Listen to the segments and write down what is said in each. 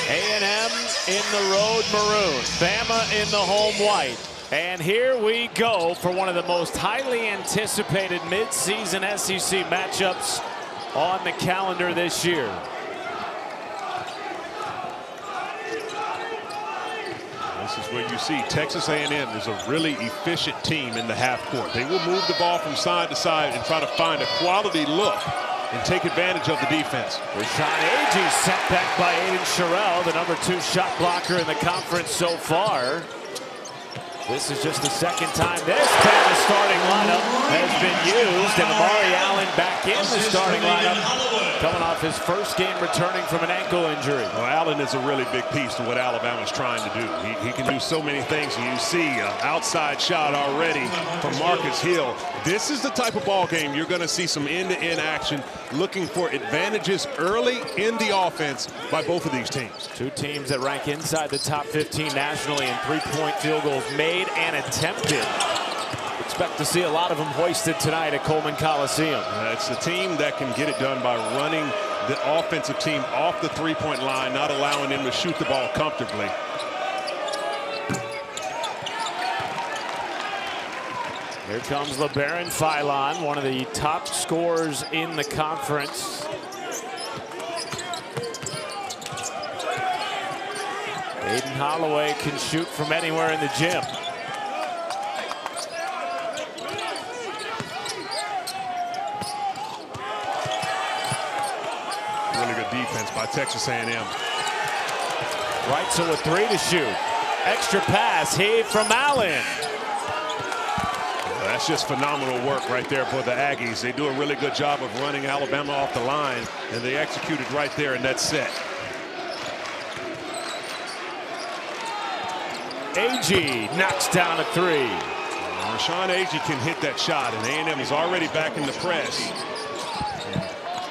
A&M in the road maroon, Bama in the home white. And here we go for one of the most highly anticipated midseason SEC matchups on the calendar this year. This is where you see Texas A&M is a really efficient team in the half court. They will move the ball from side to side and try to find a quality look and take advantage of the defense. Rashawn Agee set back by Aiden Sherrill, the #2 shot blocker in the conference so far. This is just the second time this Bama starting lineup has been used, and Amari Allen back in the starting lineup, coming off his first game returning from an ankle injury. Well, Allen is a really big piece to what Alabama's trying to do. He can do so many things, and you see an outside shot already from Marcus Hill. This is the type of ball game you're going to see some end-to-end action, looking for advantages early in the offense by both of these teams. Two teams that rank inside the top 15 nationally in three-point field goals made and attempted. Expect to see a lot of them hoisted tonight at Coleman Coliseum. It's a team that can get it done by running the offensive team off the three-point line, not allowing them to shoot the ball comfortably. Here comes LeBaron Philon, one of the top scorers in the conference. Aiden Holloway can shoot from anywhere in the gym. Really good defense by Texas A&M. Right, so with 3 to shoot. Extra pass, heave from Allen. That's just phenomenal work right there for the Aggies. They do a really good job of running Alabama off the line, and they executed right there in that set. Agee knocks down a 3. Rashawn Agee can hit that shot, and A&M is already back in the press.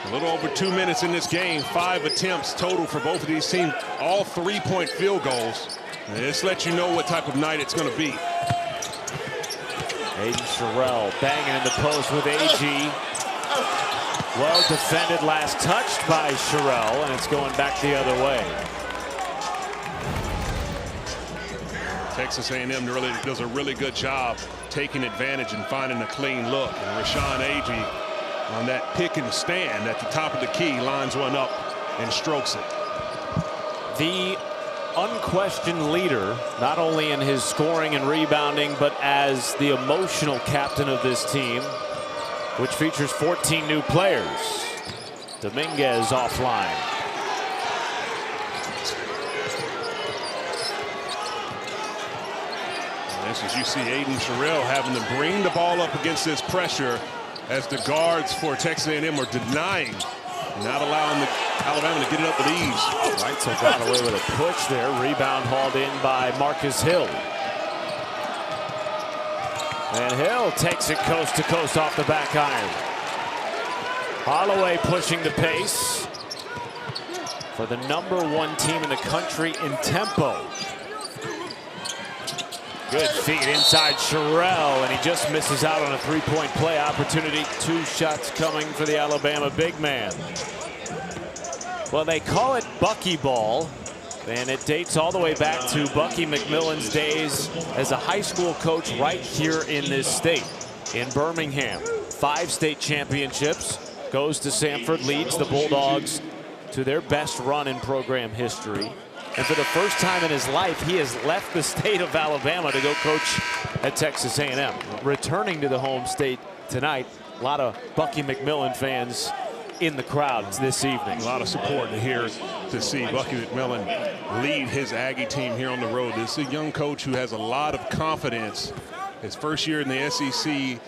A little over 2 minutes in this game, 5 attempts total for both of these teams, all three-point field goals. And this lets you know what type of night it's going to be. Aiden Sherrill banging in the post with Agee. Well defended, last touched by Sherrill, and it's going back the other way. Texas A&M really does a really good job taking advantage and finding a clean look. And Rashawn Agee on that pick and stand at the top of the key lines one up and strokes it. The unquestioned leader, not only in his scoring and rebounding, but as the emotional captain of this team, which features 14 new players. Dominguez offline. This is you see Aiden Sherrill having to bring the ball up against this pressure as the guards for Texas A&M are denying, not allowing Alabama to get it up with ease. Right, so got away with a push there. Rebound hauled in by Marcus Hill. And Hill takes it coast to coast off the back iron. Holloway pushing the pace for the #1 team in the country in tempo. Good feed inside Sherrill, and he just misses out on a three-point play opportunity. 2 shots coming for the Alabama big man. Well, they call it buckyball, and it dates all the way back to Bucky McMillan's days as a high school coach right here in this state, in Birmingham. 5 state championships, goes to Samford, leads the Bulldogs to their best run in program history. And for the first time in his life, he has left the state of Alabama to go coach at Texas A&M. Returning to the home state tonight, a lot of Bucky McMillan fans in the crowd this evening. A lot of support to see Bucky McMillan lead his Aggie team here on the road. This is a young coach who has a lot of confidence. His first year in the SEC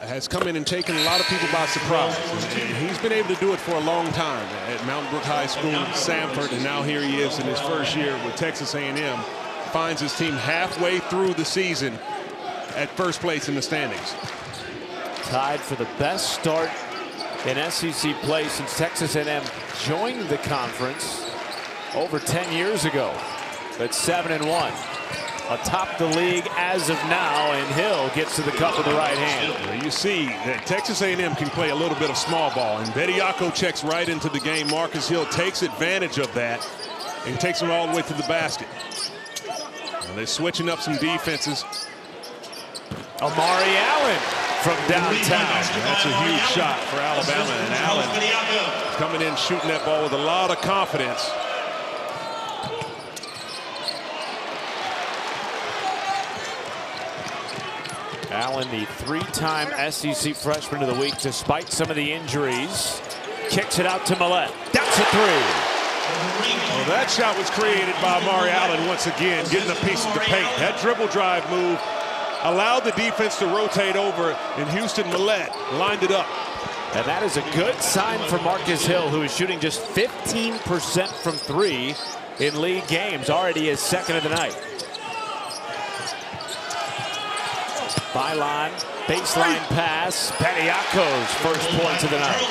has come in and taken a lot of people by surprise. And he's been able to do it for a long time at Mountain Brook High School, Samford, and now here he is in his first year with Texas A&M. Finds his team halfway through the season at first place in the standings. Tied for the best start in SEC play since Texas A&M joined the conference over 10 years ago. At 7-1. atop the league as of now, and Hill gets to the cup with the right hand. Well, you see that Texas A&M can play a little bit of small ball, and Bediako checks right into the game. Marcus Hill takes advantage of that and takes him all the way to the basket. And they're switching up some defenses. Amari Allen from downtown. That's a huge shot for Alabama, and Allen coming in shooting that ball with a lot of confidence. Allen, the three-time SEC Freshman of the Week, despite some of the injuries, kicks it out to Millett. That's a three. Well, that shot was created by Amari Allen once again, getting a piece of the paint. That dribble drive move allowed the defense to rotate over, and Houston Millett lined it up. And that is a good sign for Marcus Hill, who is shooting just 15% from three in league games, already his second of the night. Byline, baseline pass, Bediako's first points of the night.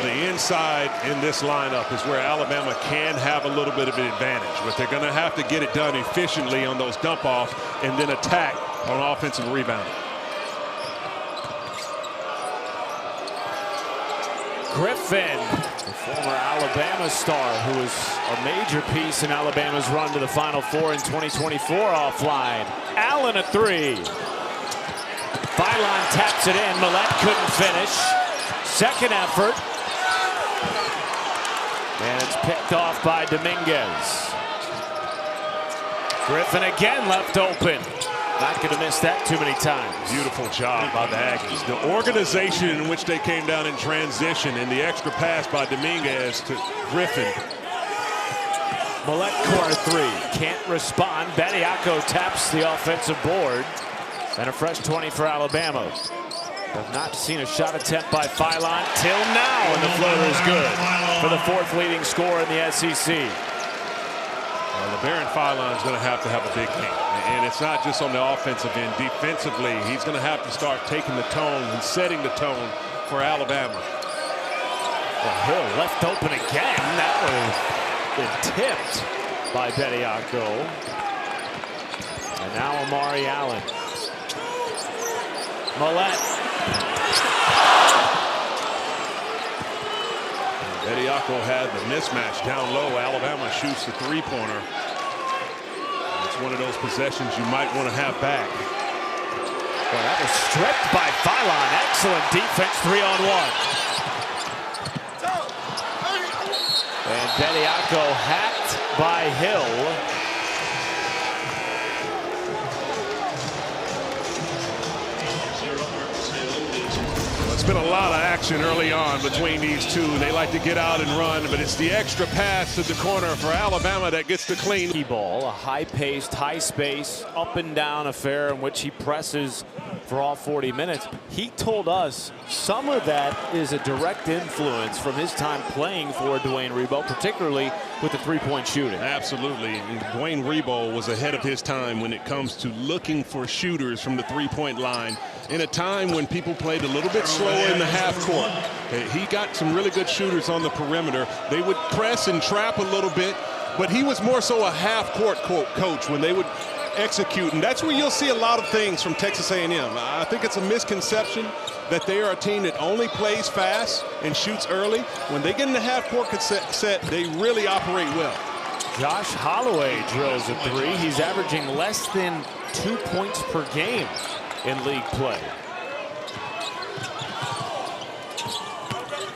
The inside in this lineup is where Alabama can have a little bit of an advantage, but they're going to have to get it done efficiently on those dump-offs and then attack on offensive rebounding. Griffin, the former Alabama star, who was a major piece in Alabama's run to the Final Four in 2024 offline. Allen a three. Byline taps it in. Millett couldn't finish. Second effort. And it's picked off by Dominguez. Griffin again left open. Not going to miss that too many times. Beautiful job by the Aggies. The organization in which they came down in transition, and the extra pass by Dominguez to Griffin. Millett corner three. Can't respond. Bediako taps the offensive board. And a fresh 20 for Alabama. Have not seen a shot attempt by Philon till now, and the floater is good for the fourth leading scorer in the SEC. Well, LeBaron Philon is going to have a big game. And it's not just on the offensive end. Defensively, he's going to have to start taking the tone and setting the tone for Alabama. Well, Hill left open again. That would have been tipped by Bediako. And now Amari Allen. Millett. Bediako had the mismatch down low. Alabama shoots the three-pointer. It's one of those possessions you might want to have back. Well, that was stripped by Philon. Excellent defense, 3-on-1. And Bediako hacked by Hill. It's been a lot of action early on between these two. They like to get out and run, but it's the extra pass to the corner for Alabama that gets the clean Ball, a high-paced, high-space, up-and-down affair in which he presses for all 40 minutes. He told us some of that is a direct influence from his time playing for Dwayne Rebowe, particularly with the three-point shooting. Absolutely. Dwayne Rebowe was ahead of his time when it comes to looking for shooters from the three-point line in a time when people played a little bit slower in the half court. He got some really good shooters on the perimeter. They would press and trap a little bit, but he was more so a half-court coach when they would execute, and that's where you'll see a lot of things from Texas A&M. I think it's a misconception that they are a team that only plays fast and shoots early. When they get in the half-court set, they really operate well. Josh Holloway drills a three. He's averaging less than 2 points per game in league play.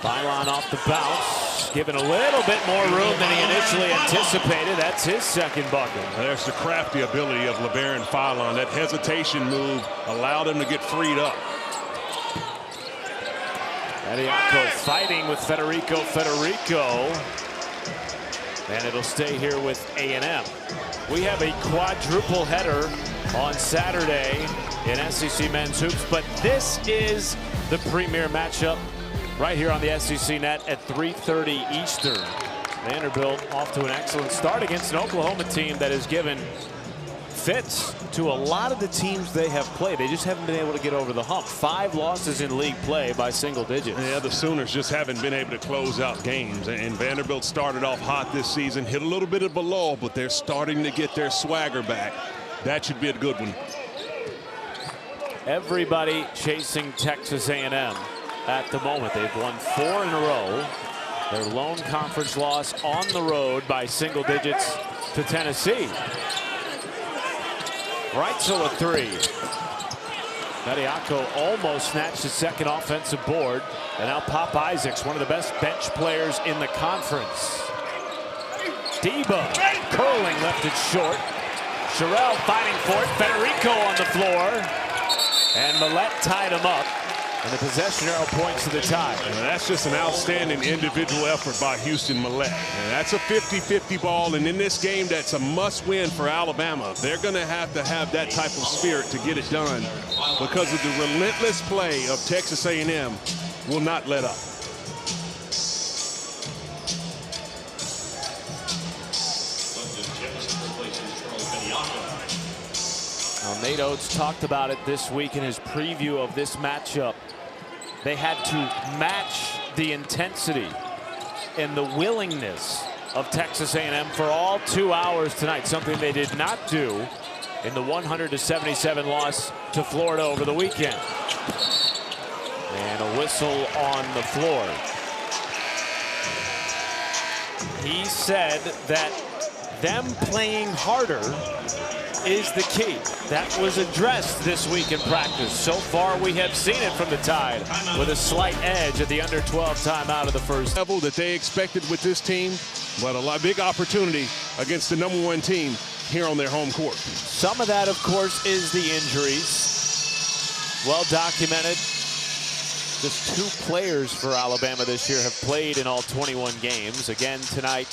Philon off the bounce, given a little bit more room than he initially anticipated. That's his second bucket. There's the crafty ability of LeBaron Philon. That hesitation move allowed him to get freed up. Bediako fighting with Federico. And it'll stay here with A&M. We have a quadruple header on Saturday in SEC men's hoops, but this is the premier matchup right here on the SEC net at 3:30 Eastern. Vanderbilt off to an excellent start against an Oklahoma team that has given fits to a lot of the teams they have played. They just haven't been able to get over the hump. 5 losses in league play by single digits. Yeah, the Sooners just haven't been able to close out games. And Vanderbilt started off hot this season, hit a little bit of a lull, but they're starting to get their swagger back. That should be a good one. Everybody chasing Texas A&M at the moment. They've won 4 in a row. Their lone conference loss on the road by single digits to Tennessee. Reitzel a 3. Bediako almost snatched his second offensive board. And now Pop Isaacs, one of the best bench players in the conference. Deba curling, left it short. Sherrill fighting for it. Federico on the floor. And Millette tied him up. And the possession arrow points to the tie. And that's just an outstanding individual effort by Houston Millette. And that's a 50-50 ball. And in this game, that's a must-win for Alabama. They're going to have that type of spirit to get it done because of the relentless play of Texas A&M will not let up. Now, Nate Oates talked about it this week in his preview of this matchup. They had to match the intensity and the willingness of Texas A&M for all 2 hours tonight, something they did not do in the 100-77 loss to Florida over the weekend. And a whistle on the floor. He said that them playing harder is the key. That was addressed this week in practice. So far, we have seen it from the Tide with a slight edge at the under-12 timeout of the first. Level that they expected with this team, but a big opportunity against the #1 team here on their home court. Some of that, of course, is the injuries. Well documented. Just 2 players for Alabama this year have played in all 21 games. Again tonight,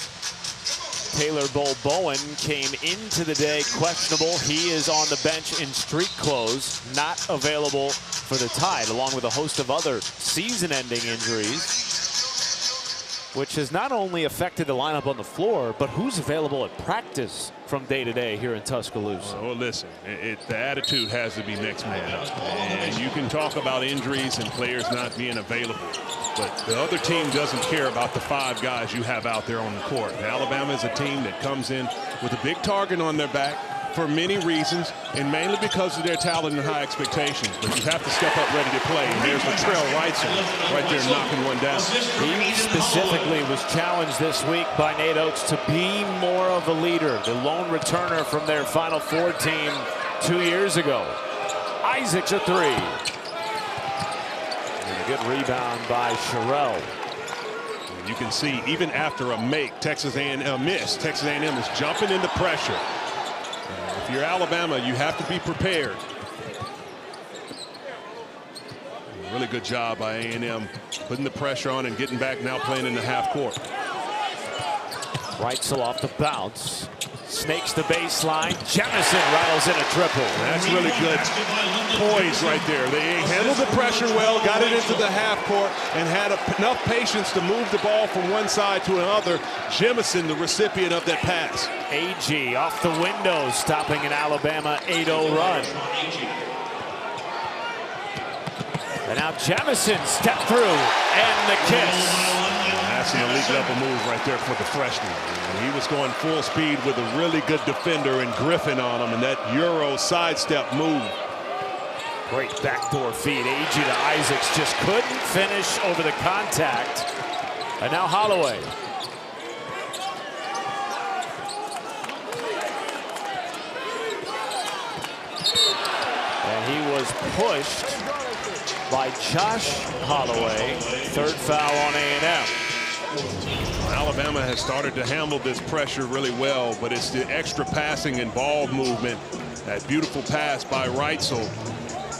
Taylor Bowen came into the day questionable. He is on the bench in street clothes, not available for the Tide, along with a host of other season-ending injuries, which has not only affected the lineup on the floor, but who's available at practice from day to day here in Tuscaloosa. Well, listen, the attitude has to be next man up. And you can talk about injuries and players not being available, but the other team doesn't care about the 5 guys you have out there on the court. Alabama is a team that comes in with a big target on their back for many reasons, and mainly because of their talent and high expectations. But you have to step up ready to play. And there's Latrell Reitzel right there knocking one down. He specifically was challenged this week by Nate Oates to be more of a leader. The lone returner from their Final Four team 2 years ago. Isaacs a 3. And a good rebound by Sherrill. You can see even after a make, Texas A&M miss. Texas A&M is jumping into pressure. If you're Alabama, you have to be prepared. Really good job by A&M putting the pressure on and getting back, now playing in the half court. Reitzel off the bounce. Snakes the baseline. Jemison rattles in a triple. That's really good poise right there. They handled the pressure well, got it into the half court, and had enough patience to move the ball from one side to another. Jemison, the recipient of that pass. AG off the window, stopping an Alabama 8-0 run. And now Jemison step through and the kiss. That's an elite level move right there for the freshman. He was going full speed with a really good defender and Griffin on him, and that Euro sidestep move. Great backdoor feed. AG to Isaacs, just couldn't finish over the contact. And now Holloway. And he was pushed by Josh Holloway. 3rd foul on A&M. Alabama has started to handle this pressure really well, but it's the extra passing and ball movement. That beautiful pass by Reitzel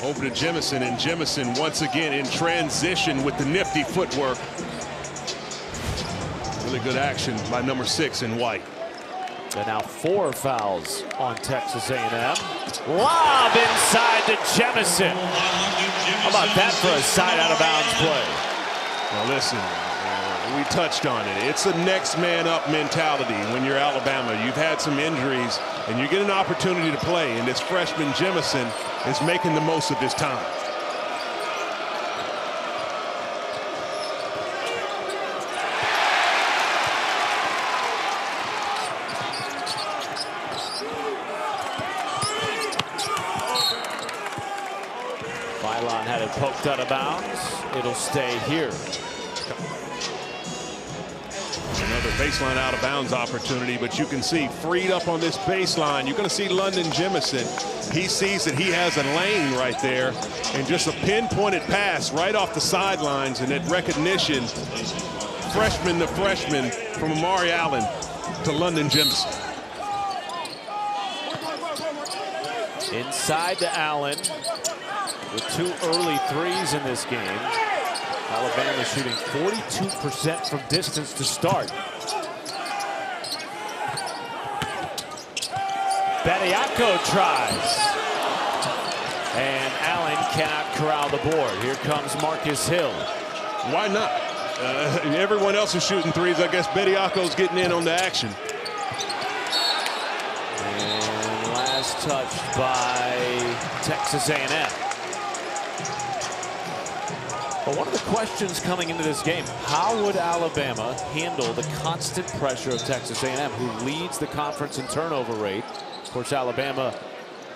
over to Jemison, and Jemison once again in transition with the nifty footwork. Really good action by number 6 in White. And now 4 fouls on Texas A&M. Lob inside to Jemison. How about that for a side out of bounds play? Now listen, we touched on it. It's a next man up mentality when you're Alabama. You've had some injuries and you get an opportunity to play, and this freshman Jemison is making the most of his time. Philon had it poked out of bounds. It'll stay here. Another baseline out of bounds opportunity, but you can see freed up on this baseline. You're going to see London Jemison. He sees that he has a lane right there, and just a pinpointed pass right off the sidelines, and that recognition, freshman to freshman, from Amari Allen to London Jemison. Inside to Allen with 2 early threes in this game. Alabama shooting 42% from distance to start. Bediako tries. And Allen cannot corral the board. Here comes Marcus Hill. Why not? Everyone else is shooting threes. I guess Bediako's getting in on the action. And last touch by Texas A&M. But one of the questions coming into this game, how would Alabama handle the constant pressure of Texas A&M, who leads the conference in turnover rate? Of course, Alabama,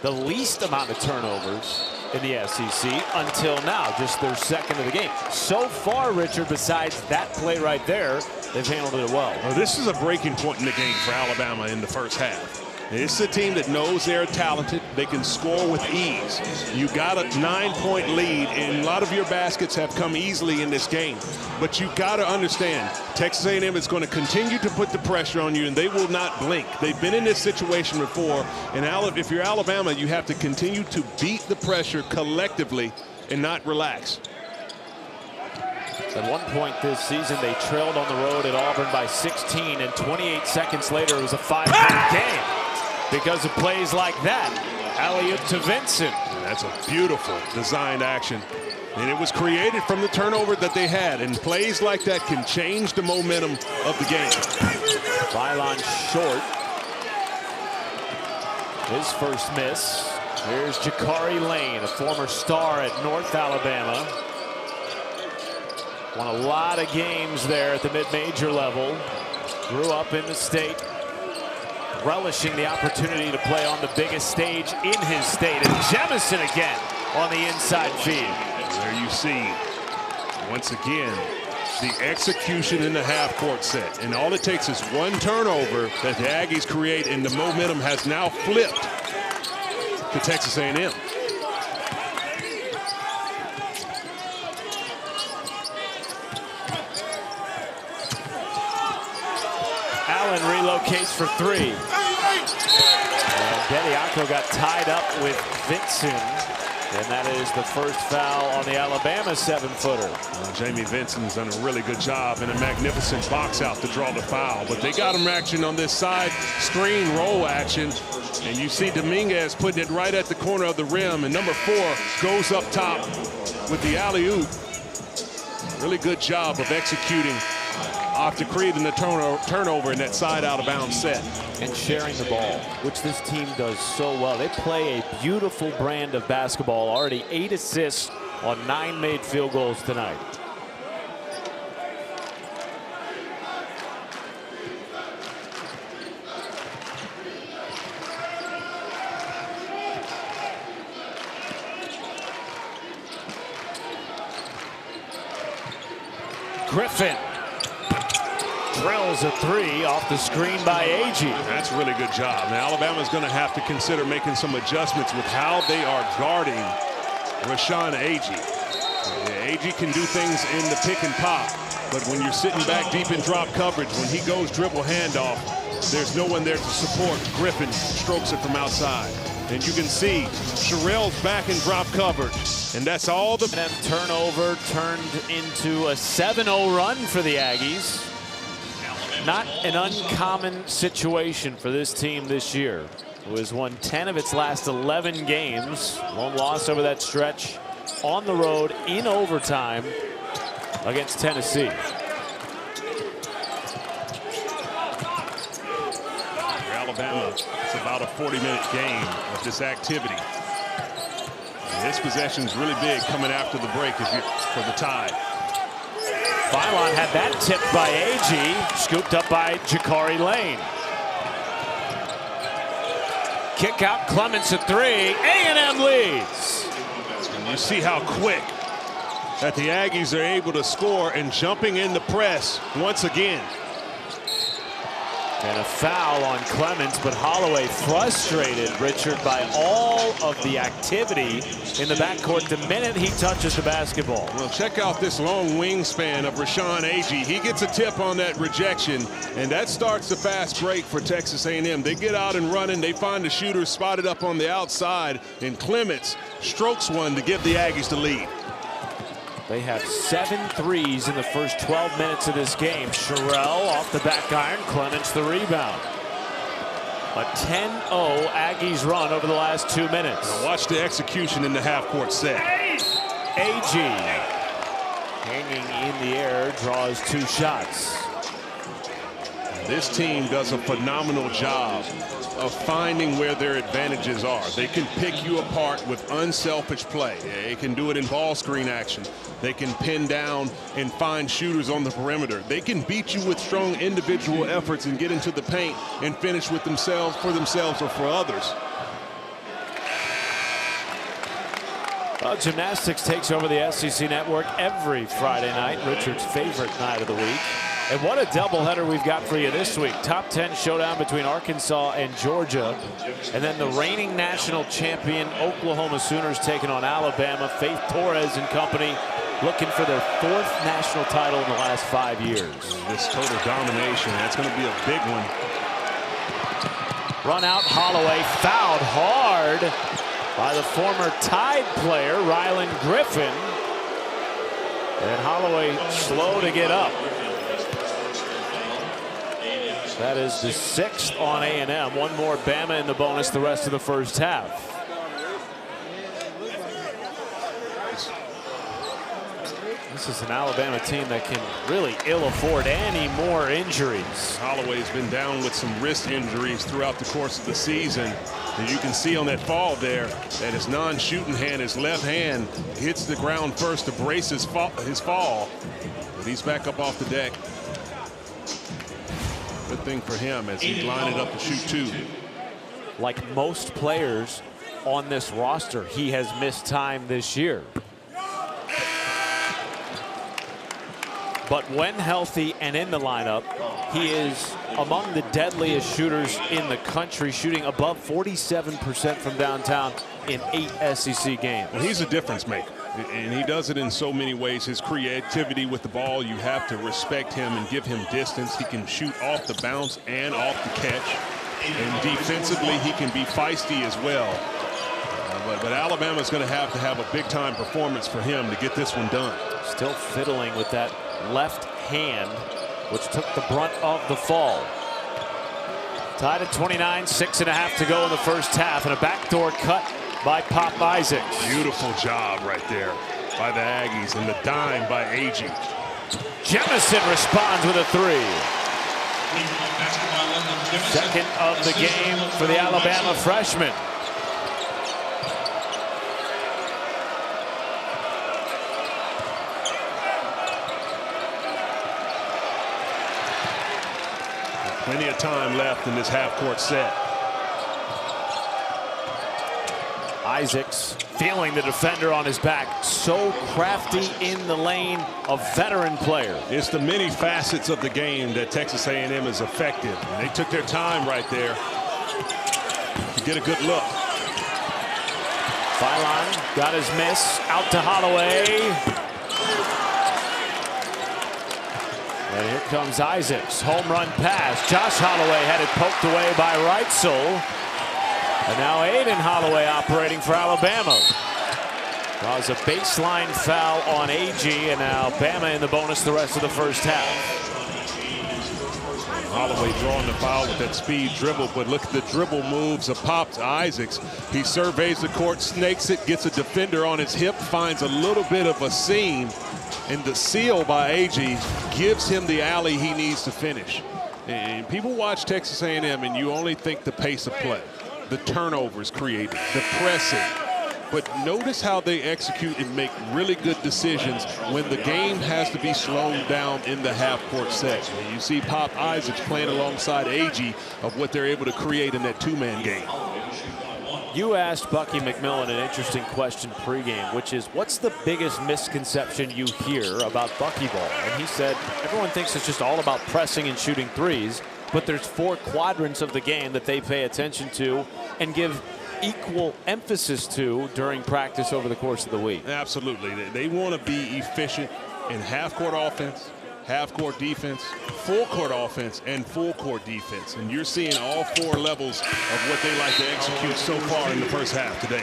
the least amount of turnovers in the SEC until now, just their second of the game. So far, Richard, besides that play right there, they've handled it well. Well, this is a breaking point in the game for Alabama in the first half. It's a team that knows they're talented. They can score with ease. You got a 9-point lead, and a lot of your baskets have come easily in this game. But you got to understand, Texas A&M is going to continue to put the pressure on you, and they will not blink. They've been in this situation before, and if you're Alabama, you have to continue to beat the pressure collectively and not relax. At one point this season, they trailed on the road at Auburn by 16, and 28 seconds later, it was a 5-point game. Because of plays like that. Alley-oop to Vincent. That's a beautiful designed action. And it was created from the turnover that they had. And plays like that can change the momentum of the game. Philon short. His first miss. Here's Jakari Lane, a former star at North Alabama. Won a lot of games there at the mid-major level. Grew up in the state. Relishing the opportunity to play on the biggest stage in his state. And Jemison again on the inside feed. There you see, once again, the execution in the half-court set. And all it takes is one turnover that the Aggies create, and the momentum has now flipped to Texas A&M. Allen relocates for 3. And Bediako got tied up with Vincent. And that is the first foul on the Alabama 7-footer. Jamie Vincent's done a really good job in a magnificent box out to draw the foul. But they got him action on this side screen roll action. And you see Dominguez putting it right at the corner of the rim. And number 4 goes up top with the alley-oop. Really good job of executing after creating the turnover in that side out of bounds set. And sharing the ball, which this team does so well. They play a beautiful brand of basketball. Already 8 assists on 9 made field goals tonight. Griffin drills a 3 off the screen by Agee. That's a really good job. Now Alabama's going to have to consider making some adjustments with how they are guarding Rashawn Agee. Agee can do things in the pick and pop, but when you're sitting back deep in drop coverage, when he goes dribble handoff, there's no one there to support. Griffin strokes it from outside. And you can see Sherrell's back in drop coverage. And that's all the turnover turned into a 7-0 run for the Aggies. Not an uncommon situation for this team this year, who has won 10 of its last 11 games. One loss over that stretch on the road in overtime against Tennessee. For Alabama, it's about a 40-minute game of this activity. And this possession is really big coming after the break for the tie. Philon had that tipped by Agee, scooped up by Jakari Lane. Kick out, Clements at 3. A&M leads. You see how quick that the Aggies are able to score and jumping in the press once again. And a foul on Clemens, but Holloway frustrated, Richard, by all of the activity in the backcourt the minute he touches the basketball. Well, check out this long wingspan of Rashawn Agee. He gets a tip on that rejection, and that starts the fast break for Texas A&M. They get out and running. They find the shooter spotted up on the outside, and Clemens strokes one to give the Aggies the lead. They have 7 threes in the first 12 minutes of this game. Sherrill off the back iron, Clemens the rebound. A 10-0 Aggies run over the last 2 minutes. Now watch the execution in the half-court set. Agee hanging in the air, draws 2 shots. This team does a phenomenal job of finding where their advantages are. They can pick you apart with unselfish play. They can do it in ball screen action. They can pin down and find shooters on the perimeter. They can beat you with strong individual efforts and get into the paint and finish with themselves, for themselves or for others. Well, gymnastics takes over the SEC network every Friday night, Richard's favorite night of the week. And what a doubleheader we've got for you this week. Top 10 showdown between Arkansas and Georgia. And then the reigning national champion Oklahoma Sooners taking on Alabama. Faith Torres and company looking for their 4th national title in the last 5 years. This total domination, that's going to be a big one. Run out, Holloway fouled hard by the former Tide player, Ryland Griffin. And Holloway slow to get up. That is the 6th on A&M. One more Bama in the bonus the rest of the first half. This is an Alabama team that can really ill afford any more injuries. Holloway's been down with some wrist injuries throughout the course of the season. And you can see on that fall there that his non-shooting hand, his left hand, hits the ground first to brace his fall. But he's back up off the deck. Good thing for him as he lined it up to shoot 2. Like most players on this roster, he has missed time this year. But when healthy and in the lineup, he is among the deadliest shooters in the country, shooting above 47% from downtown in 8 SEC games. Well, he's a difference maker, and he does it in so many ways. His creativity with the ball, you have to respect him and give him distance. He can shoot off the bounce and off the catch. And defensively, he can be feisty as well. But Alabama's going to have a big-time performance for him to get this one done. Still fiddling with that left hand, which took the brunt of the fall. Tied at 29, 6.5 to go in the first half, and a backdoor cut by Pop Isaacs. Beautiful job right there by the Aggies, and the dime by Agee. Jemison responds with a 3. Second of the game for the Alabama freshman. Plenty of time left in this half-court set. Isaacs feeling the defender on his back. So crafty in the lane, a veteran player. It's the many facets of the game that Texas A&M is effective. And they took their time right there to get a good look. Philon got his miss. Out to Holloway. And here comes Isaacs. Home run pass. Josh Holloway had it poked away by Reitzel. And now Aiden Holloway operating for Alabama. Draws a baseline foul on Agee, and now Bama in the bonus the rest of the first half. Holloway drawing the foul with that speed dribble, but look at the dribble moves of Pop to Isaacs. He surveys the court, snakes it, gets a defender on his hip, finds a little bit of a seam, and the seal by Agee gives him the alley he needs to finish. And people watch Texas A&M and you only think the pace of play, the turnovers created, the pressing. But notice how they execute and make really good decisions when the game has to be slowed down in the half-court set. And you see Pop Isaacs playing alongside Agee of what they're able to create in that 2-man game. You asked Bucky McMillan an interesting question pregame, which is, what's the biggest misconception you hear about buckyball? And he said, everyone thinks it's just all about pressing and shooting threes, but there's 4 quadrants of the game that they pay attention to and give equal emphasis to during practice over the course of the week. Absolutely. They want to be efficient in half-court offense, half-court defense, full-court offense, and full-court defense. And you're seeing all 4 levels of what they like to execute so far in the first half today.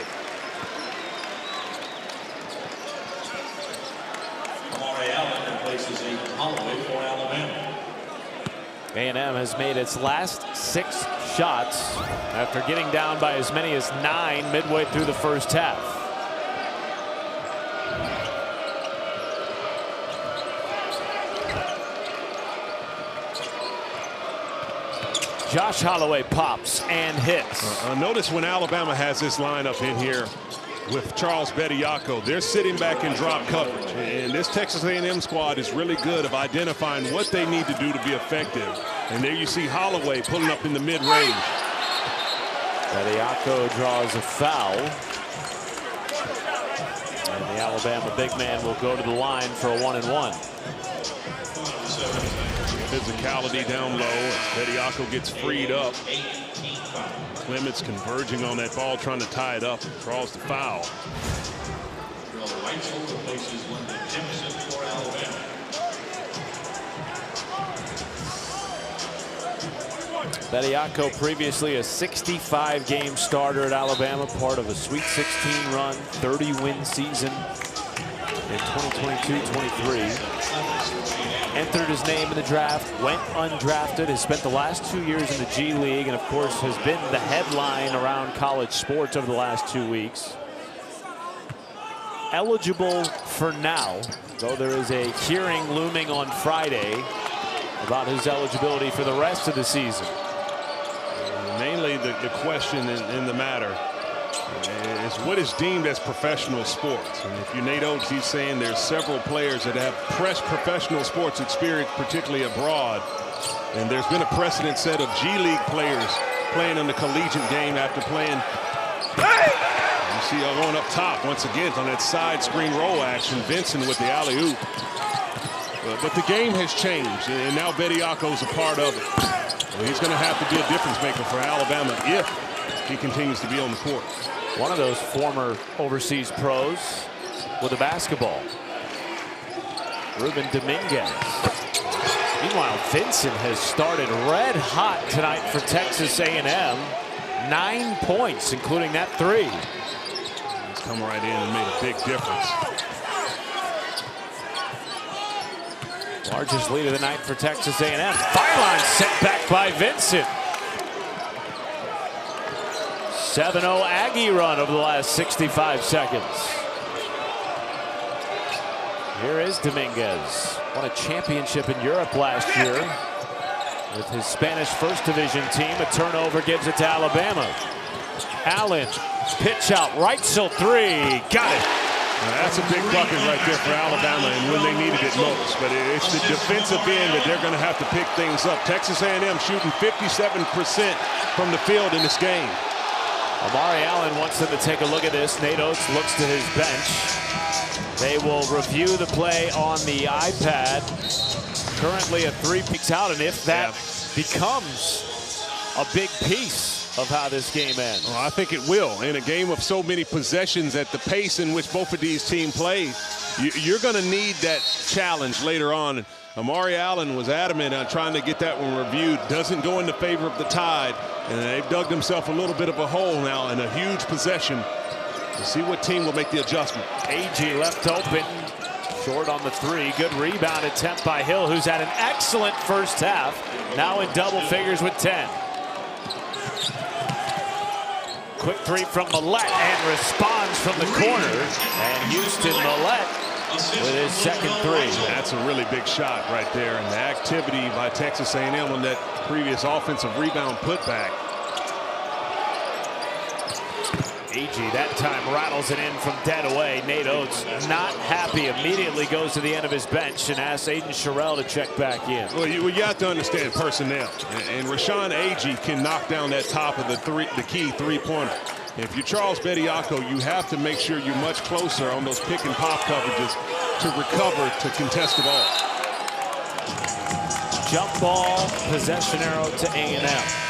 Amari Allen replaces Aiden Holloway for Alabama. A&M has made its last 6 shots after getting down by as many as 9 midway through the first half. Josh Holloway pops and hits. Notice when Alabama has this lineup in here with Charles Bediako, they're sitting back in drop coverage. And this Texas A&M squad is really good of identifying what they need to do to be effective. And there you see Holloway pulling up in the mid-range. Bediako draws a foul. And the Alabama big man will go to the line for a 1-and-1. Physicality down low as Bediako gets freed up. Clements converging on that ball, trying to tie it up, and draws the foul. Bediako, previously a 65-game starter at Alabama, part of a Sweet 16 run, 30-win season in 2022-23. Entered his name in the draft, went undrafted, has spent the last 2 years in the G League, and of course has been the headline around college sports over the last 2 weeks. Eligible for now, though there is a hearing looming on Friday about his eligibility for the rest of the season. Mainly the question in the matter is what is deemed as professional sports. And if you Nate Oates, he's saying there's several players that have professional sports experience, particularly abroad. And there's been a precedent set of G League players playing in the collegiate game after playing. You see going up top once again on that side screen roll action. Vincent with the alley-oop. But the game has changed, and now Bediako's a part of it. Well, he's going to have to be a difference maker for Alabama if he continues to be on the court. One of those former overseas pros with a basketball. Ruben Dominguez. Meanwhile, Vincent has started red hot tonight for Texas A&M. 9 points, including that 3. He's come right in and made a big difference. Largest lead of the night for Texas A&M. Fireline set back by Vincent. 7-0 Aggie run over the last 65 seconds. Here is Dominguez. Won a championship in Europe last year with his Spanish First Division team. A turnover gives it to Alabama. Allen, pitch out, right till 3. Got it. Now that's a big bucket right there for Alabama, and when they needed it most. But it's the defensive end that they're going to have to pick things up. Texas A&M shooting 57% from the field in this game. Amari Allen wants them to take a look at this. Nate Oates looks to his bench. They will review the play on the iPad. Currently a 3 peaks out, and if that becomes a big piece of how this game ends. Well, I think it will. In a game of so many possessions at the pace in which both of these teams play, you're going to need that challenge later on. Amari Allen was adamant on trying to get that one reviewed. Doesn't go in the favor of the Tide, and they've dug themselves a little bit of a hole now in a huge possession. To see what team will make the adjustment. AG left open, short on the 3. Good rebound attempt by Hill, who's had an excellent first half. Now in double figures with 10. Quick 3 from Millett, and responds from the corner. And Houston Millett with his second 3. That's a really big shot right there, and the activity by Texas A&M on that previous offensive rebound putback. AG that time rattles it in from dead away. Nate Oates not happy, immediately goes to the end of his bench and asks Aiden Sherrill to check back in. Well, you have to understand personnel, and Rashawn Agee can knock down that top of the key three-pointer. If you're Charles Bediako, you have to make sure you're much closer on those pick and pop coverages to recover to contest the ball. Jump ball, possession arrow to A&M.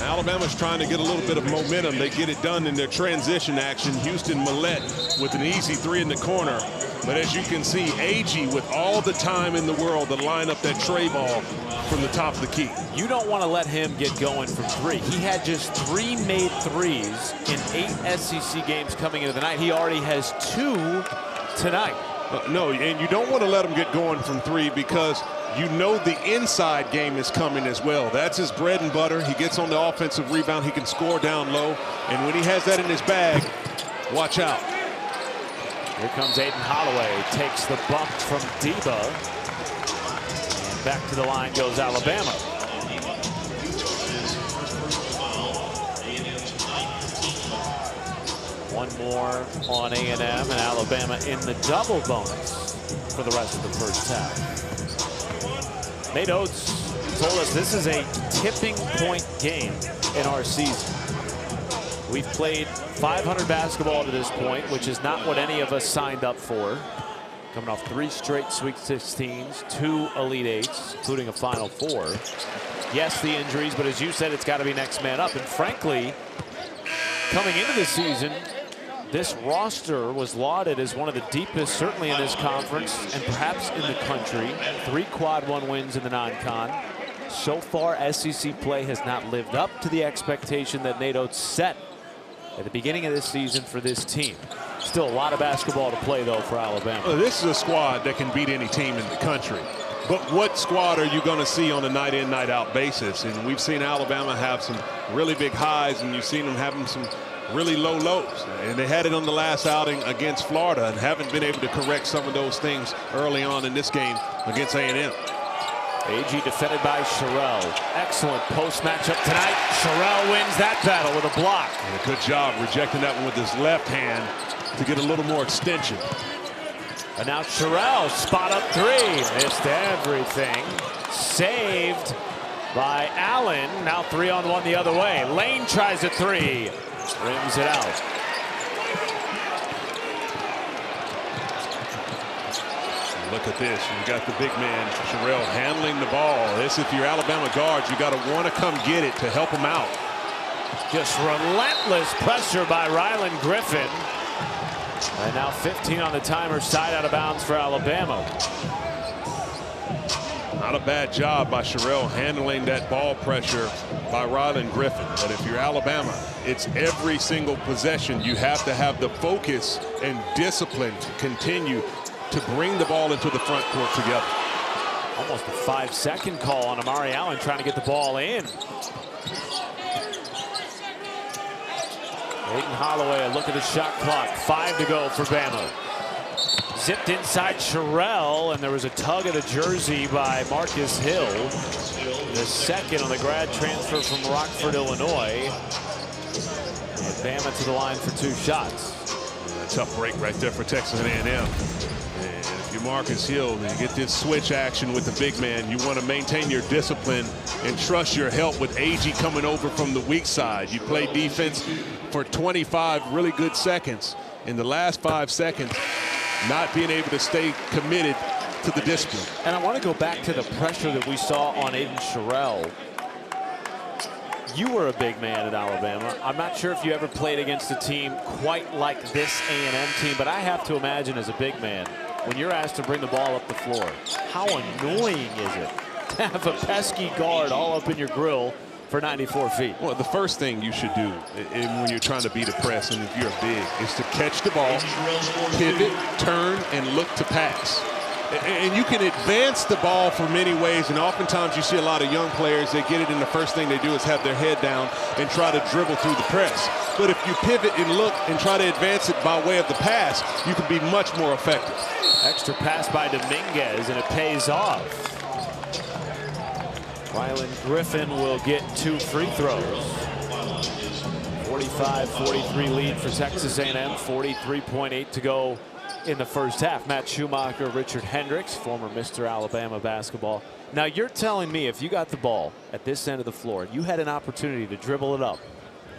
Alabama's trying to get a little bit of momentum. They get it done in their transition action. Houston Millette with an easy three in the corner. But as you can see, Agee with all the time in the world to line up that tray ball from the top of the key. You don't want to let him get going from three. He had just 3 made threes in 8 SEC games coming into the night. He already has 2 tonight. No, and you don't want to let him get going from three because you know the inside game is coming as well. That's his bread and butter. He gets on the offensive rebound. He can score down low. And when he has that in his bag, watch out. Here comes Aiden Holloway. Takes the bump from Deba. And back to the line goes Alabama. One more on A&M, and Alabama in the double bonus for the rest of the first half. Nate Oates told us this is a tipping point game in our season. We've played 500 basketball to this point, which is not what any of us signed up for. Coming off 3 straight Sweet 16s, 2 Elite Eights, including a Final Four. Yes, the injuries, but as you said, it's got to be next man up. And frankly, coming into the season, this roster was lauded as one of the deepest, certainly in this conference, and perhaps in the country. 3 quad 1 wins in the non-con. So far, SEC play has not lived up to the expectation that Nate Oates set at the beginning of this season for this team. Still a lot of basketball to play, though, for Alabama. This is a squad that can beat any team in the country. But what squad are you going to see on a night-in, night-out basis? And we've seen Alabama have some really big highs, and you've seen them having some really low lows. And they had it on the last outing against Florida and haven't been able to correct some of those things early on in this game against A&M. Agee defended by Sherrell. Excellent post matchup tonight. Sherrell wins that battle with a block. And a good job rejecting that one with his left hand to get a little more extension. And now Sherrell, spot up 3. Missed everything. Saved by Allen. Now 3-on-1 the other way. Lane tries a 3. Rims it out. Look at this. You got the big man, Sherrell, handling the ball. This, if you're Alabama guards, you got to want to come get it to help him out. Just relentless pressure by Rylan Griffin. And now 15 on the timer, side out of bounds for Alabama. Not a bad job by Sherrell handling that ball pressure by Rylan Griffin. But if you're Alabama, it's every single possession. You have to have the focus and discipline to continue to bring the ball into the front court together. Almost a 5-second call on Amari Allen trying to get the ball in. Aiden Holloway, a look at the shot clock. 5 to go for Bama. Zipped inside Sherrell, and there was a tug of the jersey by Marcus Hill. The second on the grad transfer from Rockford, Illinois. And Bama to the line for 2 shots. A tough break right there for Texas A&M. And if you're Marcus Hill and you get this switch action with the big man, you want to maintain your discipline and trust your help with Agee coming over from the weak side. You play defense for 25 really good seconds. In the last 5 seconds, not being able to stay committed to the discipline. And I want to go back to the pressure that we saw on Aiden Sherrell. You were a big man at Alabama. I'm not sure if you ever played against a team quite like this A&M team, but I have to imagine as a big man, when you're asked to bring the ball up the floor, how annoying is it to have a pesky guard all up in your grill for 94 feet? Well, the first thing you should do when you're trying to beat a press, and if you're big, is to catch the ball, pivot, turn, and look to pass. And you can advance the ball for many ways, and oftentimes you see a lot of young players, they get it, and the first thing they do is have their head down and try to dribble through the press. But if you pivot and look and try to advance it by way of the pass, you can be much more effective. Extra pass by Dominguez, and it pays off. Rylan Griffin will get 2 free throws. 45-43 lead for Texas A&M. 43.8 to go in the first half. Matt Schumacher, Richard Hendricks, former Mr. Alabama basketball. Now you're telling me if you got the ball at this end of the floor, you had an opportunity to dribble it up,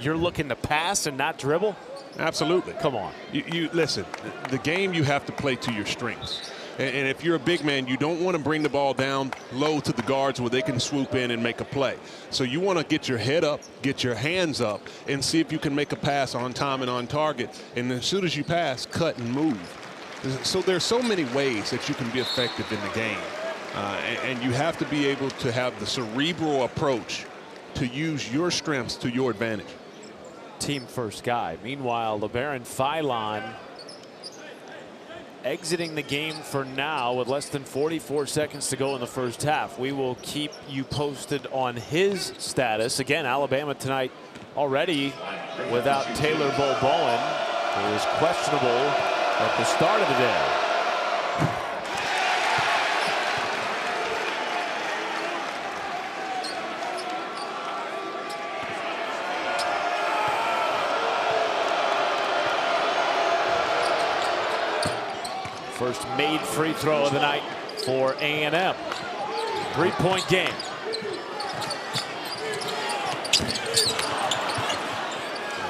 you're looking to pass and not dribble? Absolutely. Come on. You listen, the game you have to play to your strengths. And if you're a big man, you don't want to bring the ball down low to the guards where they can swoop in and make a play. So you want to get your head up, get your hands up, and see if you can make a pass on time and on target. And as soon as you pass, cut and move. So there's so many ways that you can be effective in the game. And you have to be able to have the cerebral approach to use your strengths to your advantage. Team first guy. Meanwhile, LeBaron Philon exiting the game for now with less than 44 seconds to go in the first half. We will keep you posted on his status. Again, Alabama tonight already without Taylor Bowen, who was questionable at the start of the day. First made free throw of the night for A&M. 3-point game.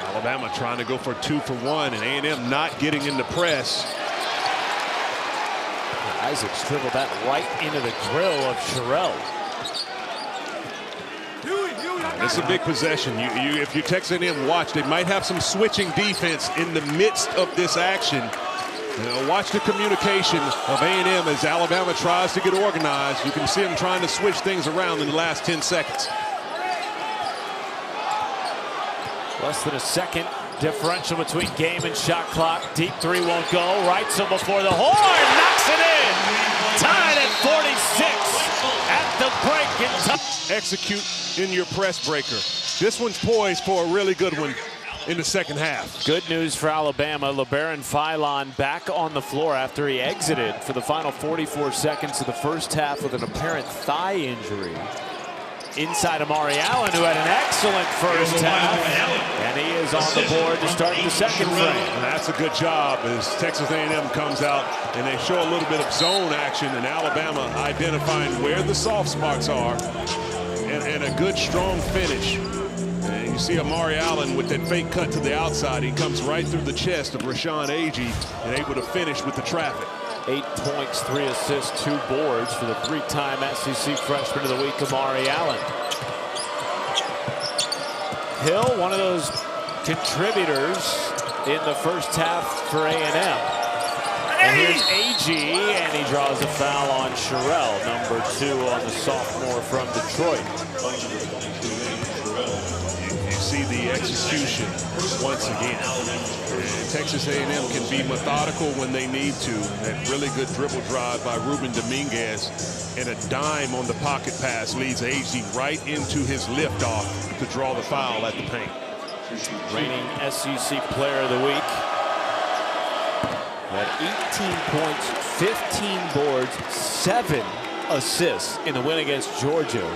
Alabama trying to go for 2 for 1, and A&M not getting into press. Isaacs dribbled that right into the grill of Sherrell. It's a big possession. If you Texas A&M watch, they might have some switching defense in the midst of this action. Watch the communication of A&M as Alabama tries to get organized. You can see them trying to switch things around in the last 10 seconds. Less than a second differential between game and shot clock. Deep three won't go. Wrightsell before the horn. Knocks it in. Tied at 46 at the break in time. Execute in your press breaker. This one's poised for a really good one in the second half. Good news for Alabama. LeBaron Philon back on the floor after he exited for the final 44 seconds of the first half with an apparent thigh injury. Inside Amari Allen, who had an excellent first half, and he is on the board to start the second frame. And that's a good job as Texas A&M comes out and they show a little bit of zone action, and Alabama identifying where the soft spots are and a good strong finish. And you see Amari Allen with that fake cut to the outside. He comes right through the chest of Rashawn Agee and able to finish with the traffic. 8 points, 3 assists, 2 boards for the 3-time SEC Freshman of the Week, Amari Allen. Hill, one of those contributors in the first half for A&M. And here's Agee, and he draws a foul on Sherrell, number 2 on the sophomore from Detroit. See the execution once again. And Texas A&M can be methodical when they need to. That really good dribble drive by Ruben Dominguez, and a dime on the pocket pass leads Agee right into his liftoff to draw the foul at the paint. Reigning SEC Player of the Week. Had 18 points, 15 boards, 7 assists in the win against Georgia.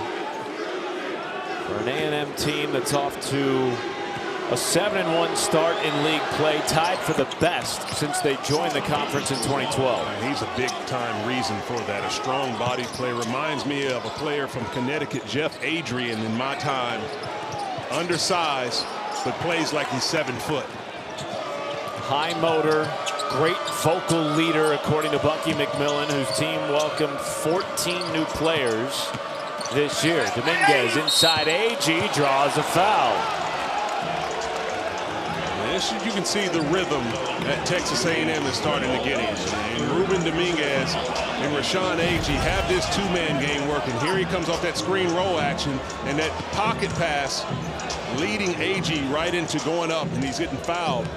For an A&M team that's off to a 7-1 start in league play, tied for the best since they joined the conference in 2012. And he's a big-time reason for that. A strong body play. Reminds me of a player from Connecticut, Jeff Adrian, in my time. Undersized, but plays like he's 7 foot. High motor, great vocal leader, according to Bucky McMillan, whose team welcomed 14 new players this year. Dominguez inside Agee, draws a foul. You can see the rhythm that Texas A&M is starting to get in. And Ruben Dominguez and Rashawn Agee have this 2-man game working. Here he comes off that screen roll action, and that pocket pass leading Agee right into going up, and he's getting fouled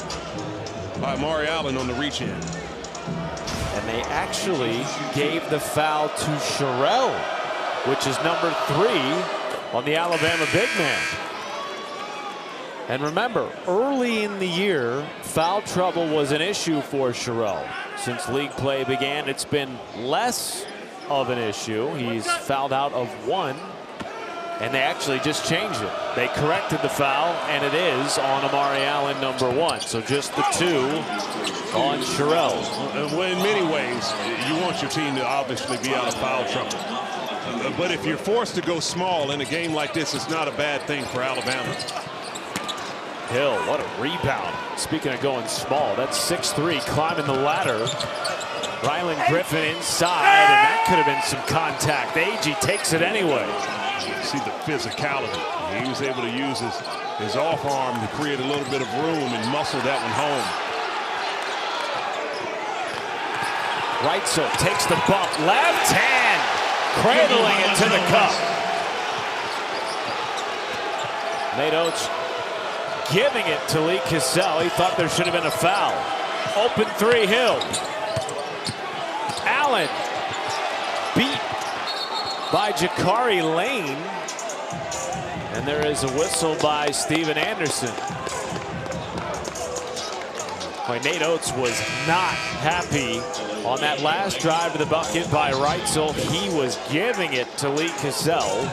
by Amari Allen on the reach in. And they actually gave the foul to Sherrell, which is number 3 on the Alabama big man. And remember, early in the year, foul trouble was an issue for Sherrell. Since league play began, it's been less of an issue. He's fouled out of 1, and they actually just changed it. They corrected the foul, and it is on Amari Allen, number 1. So just the 2 on Sherrell. Well, in many ways, you want your team to obviously be out of foul trouble. But if you're forced to go small in a game like this, it's not a bad thing for Alabama. Hill, what a rebound. Speaking of going small, that's 6'3", climbing the ladder. Rylan Griffin inside, and that could have been some contact. Agee takes it anyway. You see the physicality. He was able to use his off arm to create a little bit of room and muscle that one home. Reitzel takes the bump, left hand, cradling it to the cup. Nate Oates giving it to Lee Cassell. He thought there should have been a foul. Open three, Hill. Allen beat by Jakari Lane. And there is a whistle by Steven Anderson. Boy, Nate Oates was not happy on that last drive to the bucket by Reitzel. He was giving it to Lee Cassell.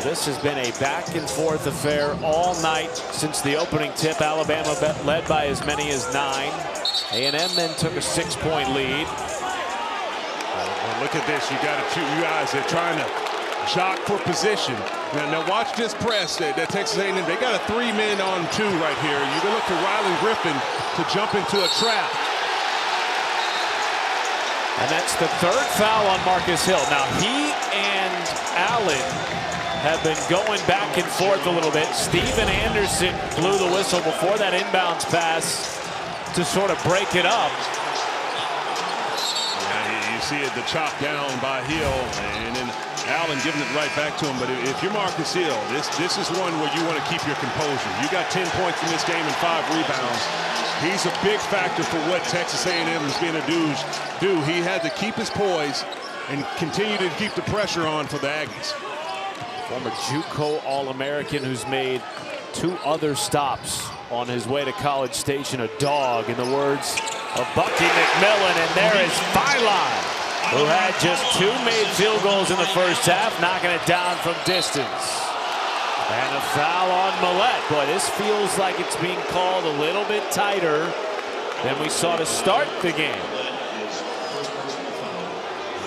This has been a back and forth affair all night since the opening tip. Alabama led by as many as 9. A&M then took a 6-point lead. Well, look at this. You got to shoot. You guys are trying to jock for position. Now watch this press that Texas A&M. They got a 3-man on 2 right here. You can look for Rylan Griffin to jump into a trap. And that's the 3rd foul on Marcus Hill. Now he and Allen have been going back and forth a little bit. Steven Anderson blew the whistle before that inbounds pass to sort of break it up. Yeah, you see it, the chop down by Hill, and then Allen giving it right back to him. But if you're Marcus Hill, this is one where you want to keep your composure. You got 10 points in this game and 5 rebounds. He's a big factor for what Texas A&M is going to do. He had to keep his poise and continue to keep the pressure on for the Aggies. Former JUCO All-American who's made 2 other stops on his way to College Station. A dog, in the words of Bucky McMillan. And there is Philon, who had just 2 made field goals in the first half, knocking it down from distance. And a foul on Millette. Boy, this feels like it's being called a little bit tighter than we saw to start the game.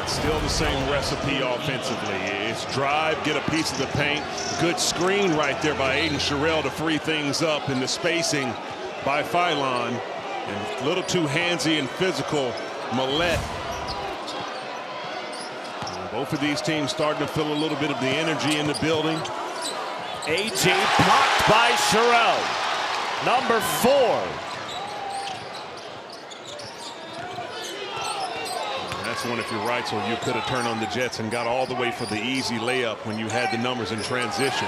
Still the same recipe offensively. It's drive, get a piece of the paint. Good screen right there by Aiden Sherrill to free things up, in the spacing by Philon. And a little too handsy and physical, Millette. Both of these teams starting to feel a little bit of the energy in the building. Agee blocked by Sherrill. Number 4. That's one, if you're Reitzel, you could have turned on the Jets and got all the way for the easy layup when you had the numbers in transition.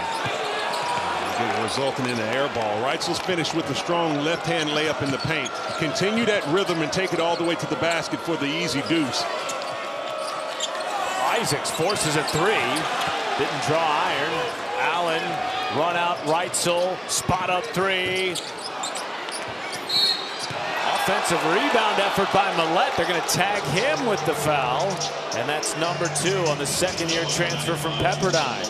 Resulting in an air ball. Reitzel's finished with a strong left-hand layup in the paint. Continue that rhythm and take it all the way to the basket for the easy deuce. Isaacs forces a 3. Didn't draw iron. Allen run out. Reitzel spot up 3. Offensive rebound effort by Millette. They're going to tag him with the foul. And that's number 2 on the second-year transfer from Pepperdine.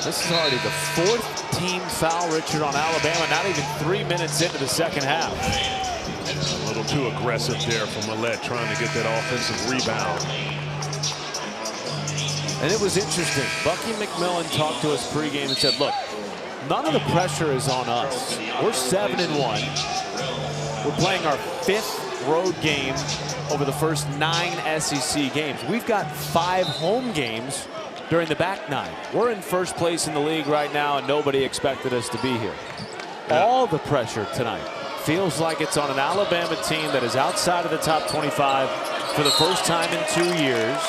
This is already the 4th team foul, Richard, on Alabama. Not even 3 minutes into the second half. A little too aggressive there for Millette, trying to get that offensive rebound. And it was interesting. Bucky McMillan talked to us pregame and said, look, none of the pressure is on us. We're 7-1. We're playing our 5th road game over the first 9 SEC games. We've got 5 home games during the back 9. We're in first place in the league right now, and nobody expected us to be here. All the pressure tonight feels like it's on an Alabama team that is outside of the top 25 for the first time in 2 years.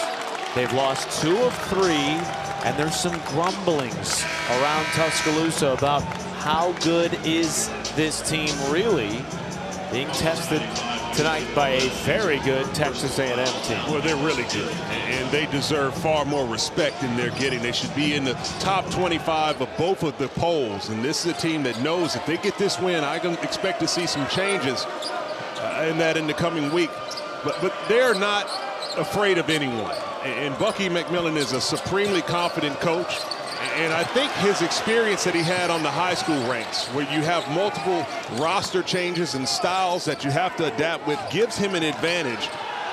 They've lost 2 of 3. And there's some grumblings around Tuscaloosa about how good is this team really, being tested tonight by a very good Texas A&M team. Well, they're really good, and they deserve far more respect than they're getting. They should be in the top 25 of both of the polls, and this is a team that knows if they get this win, I can expect to see some changes in the coming week. But they're not afraid of anyone. And Bucky McMillan is a supremely confident coach. And I think his experience that he had on the high school ranks, where you have multiple roster changes and styles that you have to adapt with, gives him an advantage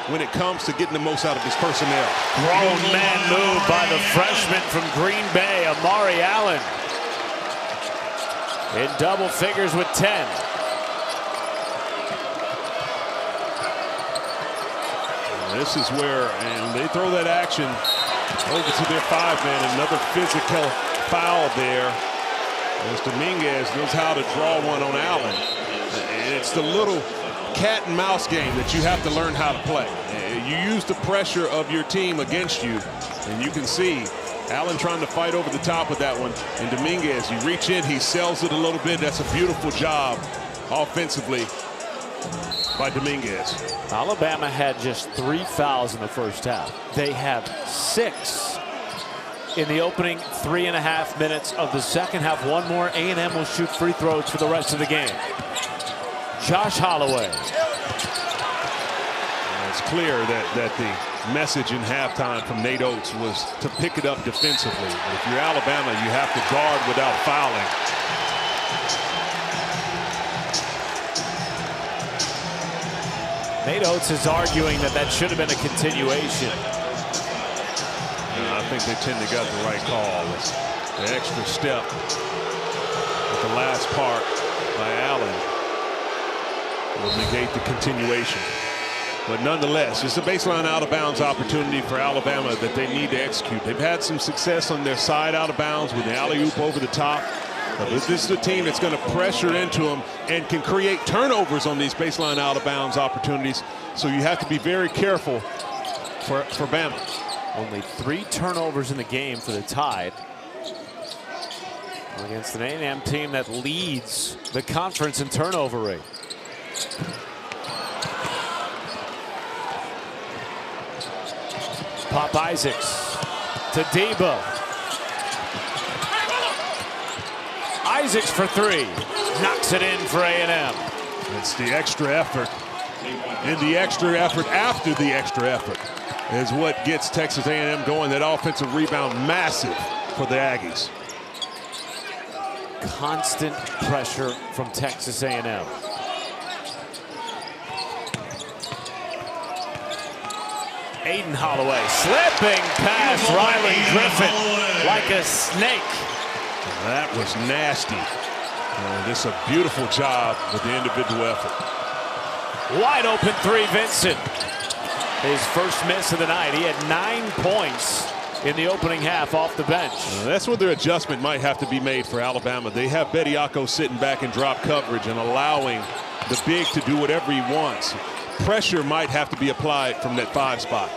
when it comes to getting the most out of his personnel. Grown man move by the freshman from Green Bay, Amari Allen. In double figures with 10. This is where, and they throw that action over to their 5-man. Another physical foul there. As Dominguez knows how to draw one on Allen. It's the little cat and mouse game that you have to learn how to play. You use the pressure of your team against you, and you can see Allen trying to fight over the top of that one. And Dominguez, you reach in, he sells it a little bit. That's a beautiful job offensively by Dominguez. Alabama had just 3 fouls in the first half. They have 6 in the opening 3.5 minutes of the second half. One more, A&M will shoot free throws for the rest of the game. Josh Holloway. It's clear that the message in halftime from Nate Oates was to pick it up defensively. But if you're Alabama, you have to guard without fouling. Nate Oates is arguing that should have been a continuation. I think they tend to got the right call. The extra step at the last part by Allen will negate the continuation. But nonetheless, it's a baseline out of bounds opportunity for Alabama that they need to execute. They've had some success on their side out of bounds with the alley-oop over the top. But this is a team that's going to pressure into them and can create turnovers on these baseline out of bounds opportunities. So you have to be very careful for Bama. Only 3 turnovers in the game for the Tide against an A&M team that leads the conference in turnover rate. Pop Isaacs to Debo. Isaacs for 3. Knocks it in for A&M. It's the extra effort. And the extra effort after the extra effort is what gets Texas A&M going. That offensive rebound, massive for the Aggies. Constant pressure from Texas A&M. Aiden Holloway slipping past Rylan Griffin like a snake. That was nasty. This is a beautiful job with the individual effort. Wide open 3, Vincent. His first miss of the night. He had 9 points in the opening half off the bench. That's where their adjustment might have to be made for Alabama. They have Bediako sitting back in drop coverage and allowing the big to do whatever he wants. Pressure might have to be applied from that 5 spot.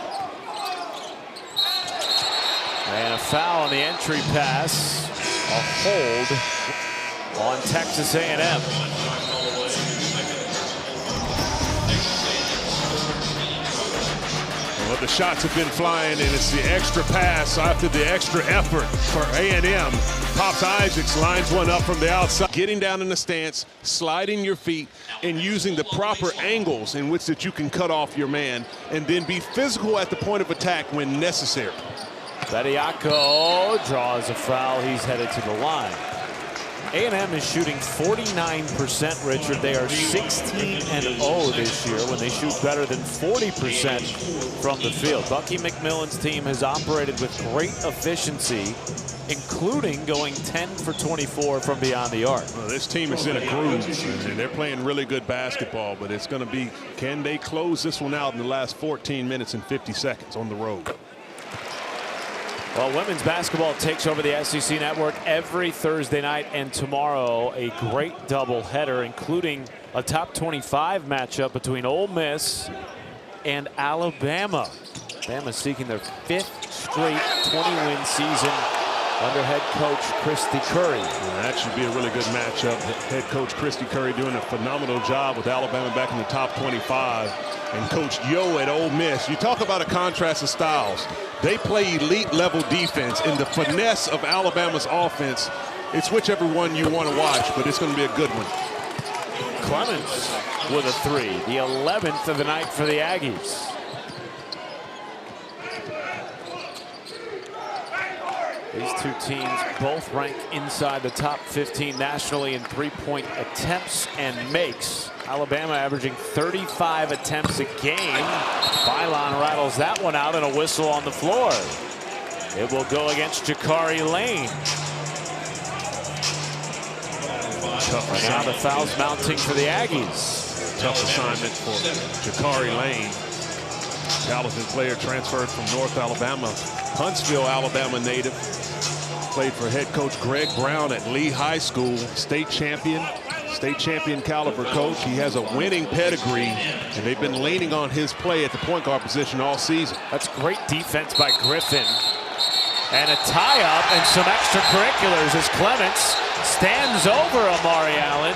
And a foul on the entry pass. A hold on Texas A&M. Well, the shots have been flying, and it's the extra pass after the extra effort for A&M. Pops Isaacs lines one up from the outside. Getting down in the stance, sliding your feet, and using the proper angles in which that you can cut off your man, and then be physical at the point of attack when necessary. Bediako draws a foul. He's headed to the line. A&M is shooting 49%, Richard. They are 16-0 this year when they shoot better than 40% from the field. Bucky McMillan's team has operated with great efficiency, including going 10 for 24 from beyond the arc. Well, this team is in a groove, and they're playing really good basketball, but it's going to be, can they close this one out in the last 14 minutes and 50 seconds on the road? Well, women's basketball takes over the SEC network every Thursday night, and tomorrow a great doubleheader, including a top 25 matchup between Ole Miss and Alabama. Bama seeking their 5th straight 20-win season under head coach Christy Curry. Well, that should be a really good matchup. Head coach Christy Curry doing a phenomenal job with Alabama back in the top 25. And Coach Yo at Ole Miss. You talk about a contrast of styles. They play elite level defense, and the finesse of Alabama's offense, it's whichever one you want to watch, but it's going to be a good one. Clemens with a 3, the 11th of the night for the Aggies. These two teams both ranked inside the top 15 nationally in 3-point attempts and makes. Alabama averaging 35 attempts a game. Philon rattles that one out and a whistle on the floor. It will go against Jakari Lane. Tough Now the fouls mounting for the Aggies. Tough assignment for Jakari Lane. Talented player transferred from North Alabama. Huntsville, Alabama native. Played for head coach Greg Brown at Lee High School. State champion caliber coach. He has a winning pedigree, and they've been leaning on his play at the point guard position all season. That's great defense by Griffin. And a tie-up and some extracurriculars as Clements stands over Amari Allen,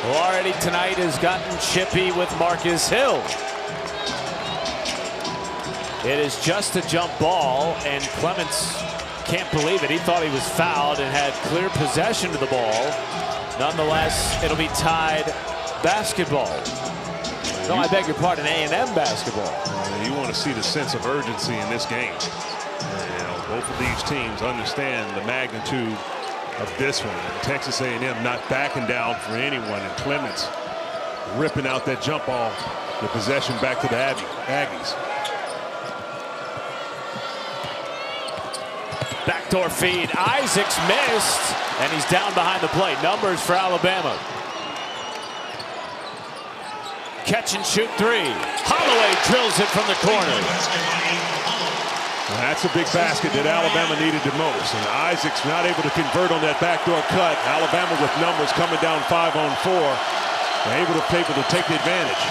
who already tonight has gotten chippy with Marcus Hill. It is just a jump ball, and Clements can't believe it. He thought he was fouled and had clear possession of the ball. Nonetheless, it'll be tied basketball. No, I beg your pardon, A&M basketball. You want to see the sense of urgency in this game. Both of these teams understand the magnitude of this one. Texas A&M not backing down for anyone, and Clements ripping out that jump ball, the possession back to the Aggies. Backdoor feed. Isaacs missed, and he's down behind the plate. Numbers for Alabama. Catch and shoot three. Holloway drills it from the corner. That's a big basket that Alabama needed the most. And Isaacs not able to convert on that backdoor cut. Alabama with numbers coming down 5-on-4. Able to take the advantage.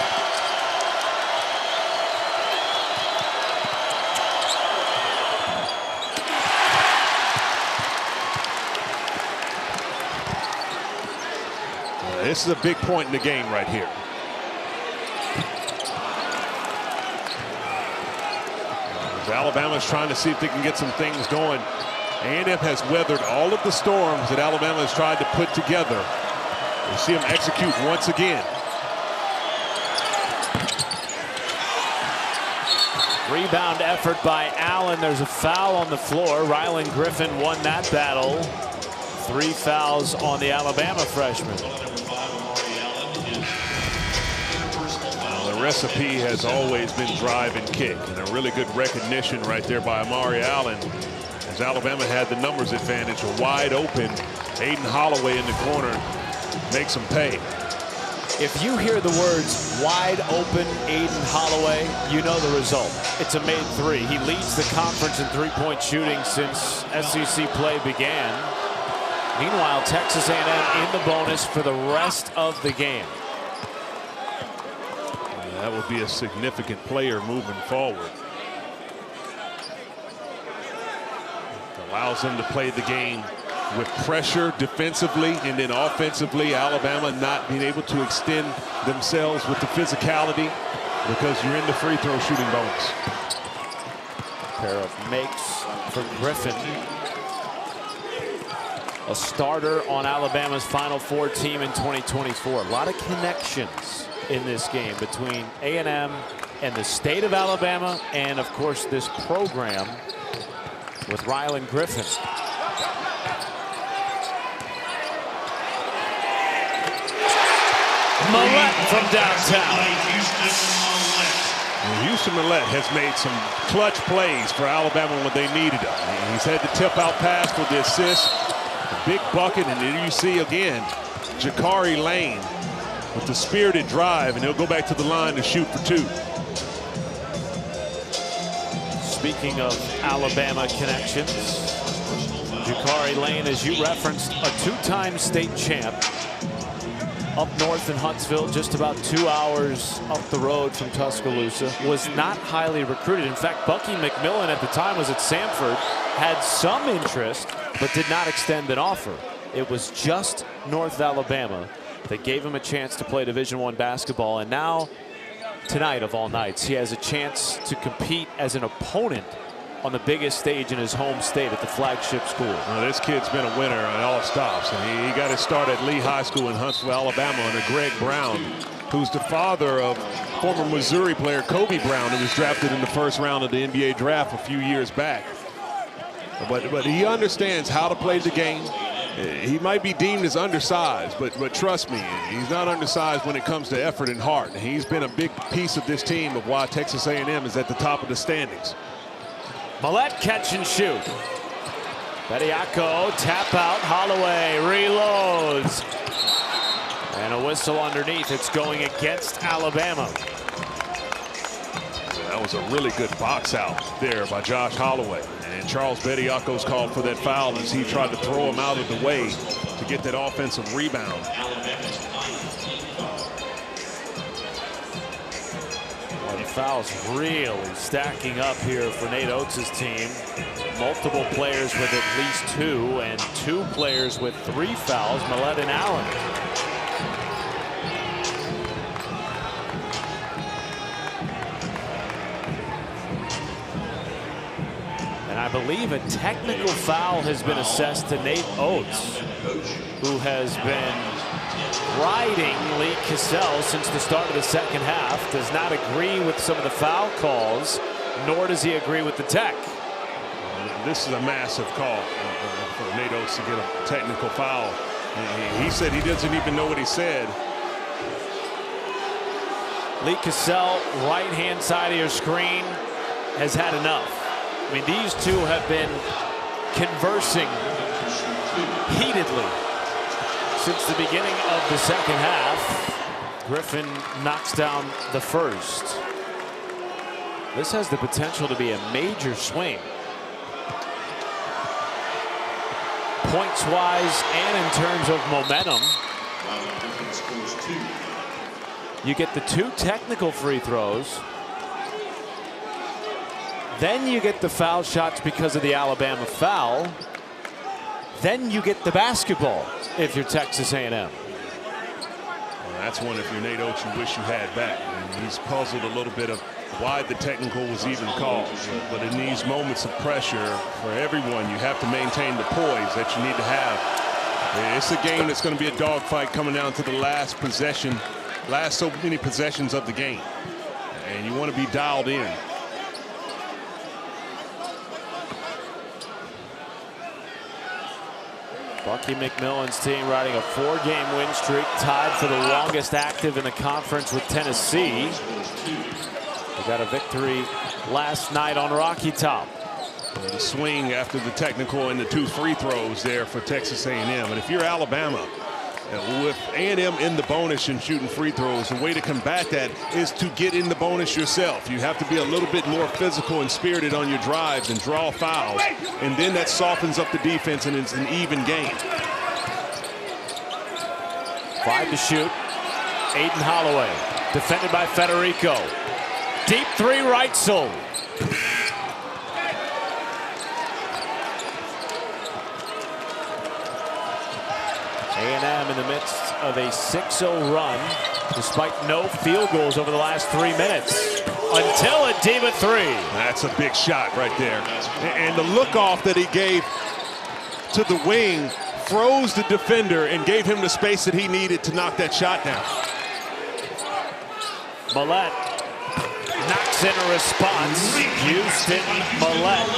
This is a big point in the game right here. Alabama's trying to see if they can get some things going. A&M has weathered all of the storms that Alabama has tried to put together. We see them execute once again. Rebound effort by Allen. There's a foul on the floor. Rylan Griffin won that battle. 3 fouls on the Alabama freshman. The recipe has always been drive and kick, and a really good recognition right there by Amari Allen, as Alabama had the numbers advantage. A wide open Aiden Holloway in the corner makes them pay. If you hear the words wide open Aiden Holloway, you know the result. It's a made three. He leads the conference in three-point shooting since SEC play began. Meanwhile, Texas A&M in the bonus for the rest of the game. That would be a significant player moving forward. Allows them to play the game with pressure defensively, and then offensively, Alabama not being able to extend themselves with the physicality because you're in the free throw shooting bonus. Pair of makes for Griffin. A starter on Alabama's Final Four team in 2024. A lot of connections in this game between A&M and the state of Alabama, and of course this program with Rylan Griffin. Millett from downtown. Houston Millett has made some clutch plays for Alabama when they needed him. He's had the tip-out pass for the assist, a big bucket, and then you see again Jakari Lane with the spirited drive, and he'll go back to the line to shoot for 2. Speaking of Alabama connections, Jakari Lane, as you referenced, a 2-time state champ. Up north in Huntsville, just about 2 hours up the road from Tuscaloosa, was not highly recruited. In fact, Bucky McMillan at the time was at Samford, had some interest, but did not extend an offer. It was just North Alabama that gave him a chance to play Division I basketball. And now, tonight of all nights, he has a chance to compete as an opponent on the biggest stage in his home state at the flagship school. Well, this kid's been a winner on all stops, and he got his start at Lee High School in Huntsville, Alabama, under Greg Brown, who's the father of former Missouri player Kobe Brown, who was drafted in the first round of the NBA draft a few years back. But he understands how to play the game, He might be deemed as undersized, but trust me, he's not undersized when it comes to effort and heart. He's been a big piece of this team of why Texas A&M is at the top of the standings. Millett catch and shoot. Bediako tap out. Holloway reloads. And a whistle underneath. It's going against Alabama. That was a really good box out there by Josh Holloway. And Charles Bediako's called for that foul as he tried to throw him out of the way to get that offensive rebound. Well, the fouls really stacking up here for Nate Oates' team. Multiple players with at least 2 and 2 players with 3 fouls, Millett and Allen. And I believe a technical foul has been assessed to Nate Oates, who has been riding Lee Cassell since the start of the second half. Does not agree with some of the foul calls, nor does he agree with the tech. This is a massive call for Nate Oates to get a technical foul. He said he doesn't even know what he said. Lee Cassell, right-hand side of your screen, has had enough. I mean, these two have been conversing heatedly since the beginning of the second half. Griffin knocks down the first. This has the potential to be a major swing. Points-wise and in terms of momentum. You get the 2 technical free throws. Then you get the foul shots because of the Alabama foul. Then you get the basketball if you're Texas A&M. Well, that's one, if you're Nate Oates, you wish you had back. And he's puzzled a little bit of why the technical was even called. But in these moments of pressure for everyone, you have to maintain the poise that you need to have. It's a game that's going to be a dogfight coming down to the last possession, last so many possessions of the game. And you want to be dialed in. Bucky McMillan's team riding a 4-game win streak, tied for the longest active in the conference with Tennessee. They got a victory last night on Rocky Top. The swing after the technical and the 2 free throws there for Texas A&M. And if you're Alabama, with A&M in the bonus and shooting free throws, the way to combat that is to get in the bonus yourself. You have to be a little bit more physical and spirited on your drives and draw fouls, and then that softens up the defense and it's an even game. 5 to shoot. Aiden Holloway defended by Federico. Deep 3, Reitzel. A&M in the midst of a 6-0 run, despite no field goals over the last 3 minutes. Until a deep 3. That's a big shot right there. And the look off that he gave to the wing froze the defender and gave him the space that he needed to knock that shot down. Millett knocks in a response. Houston Millett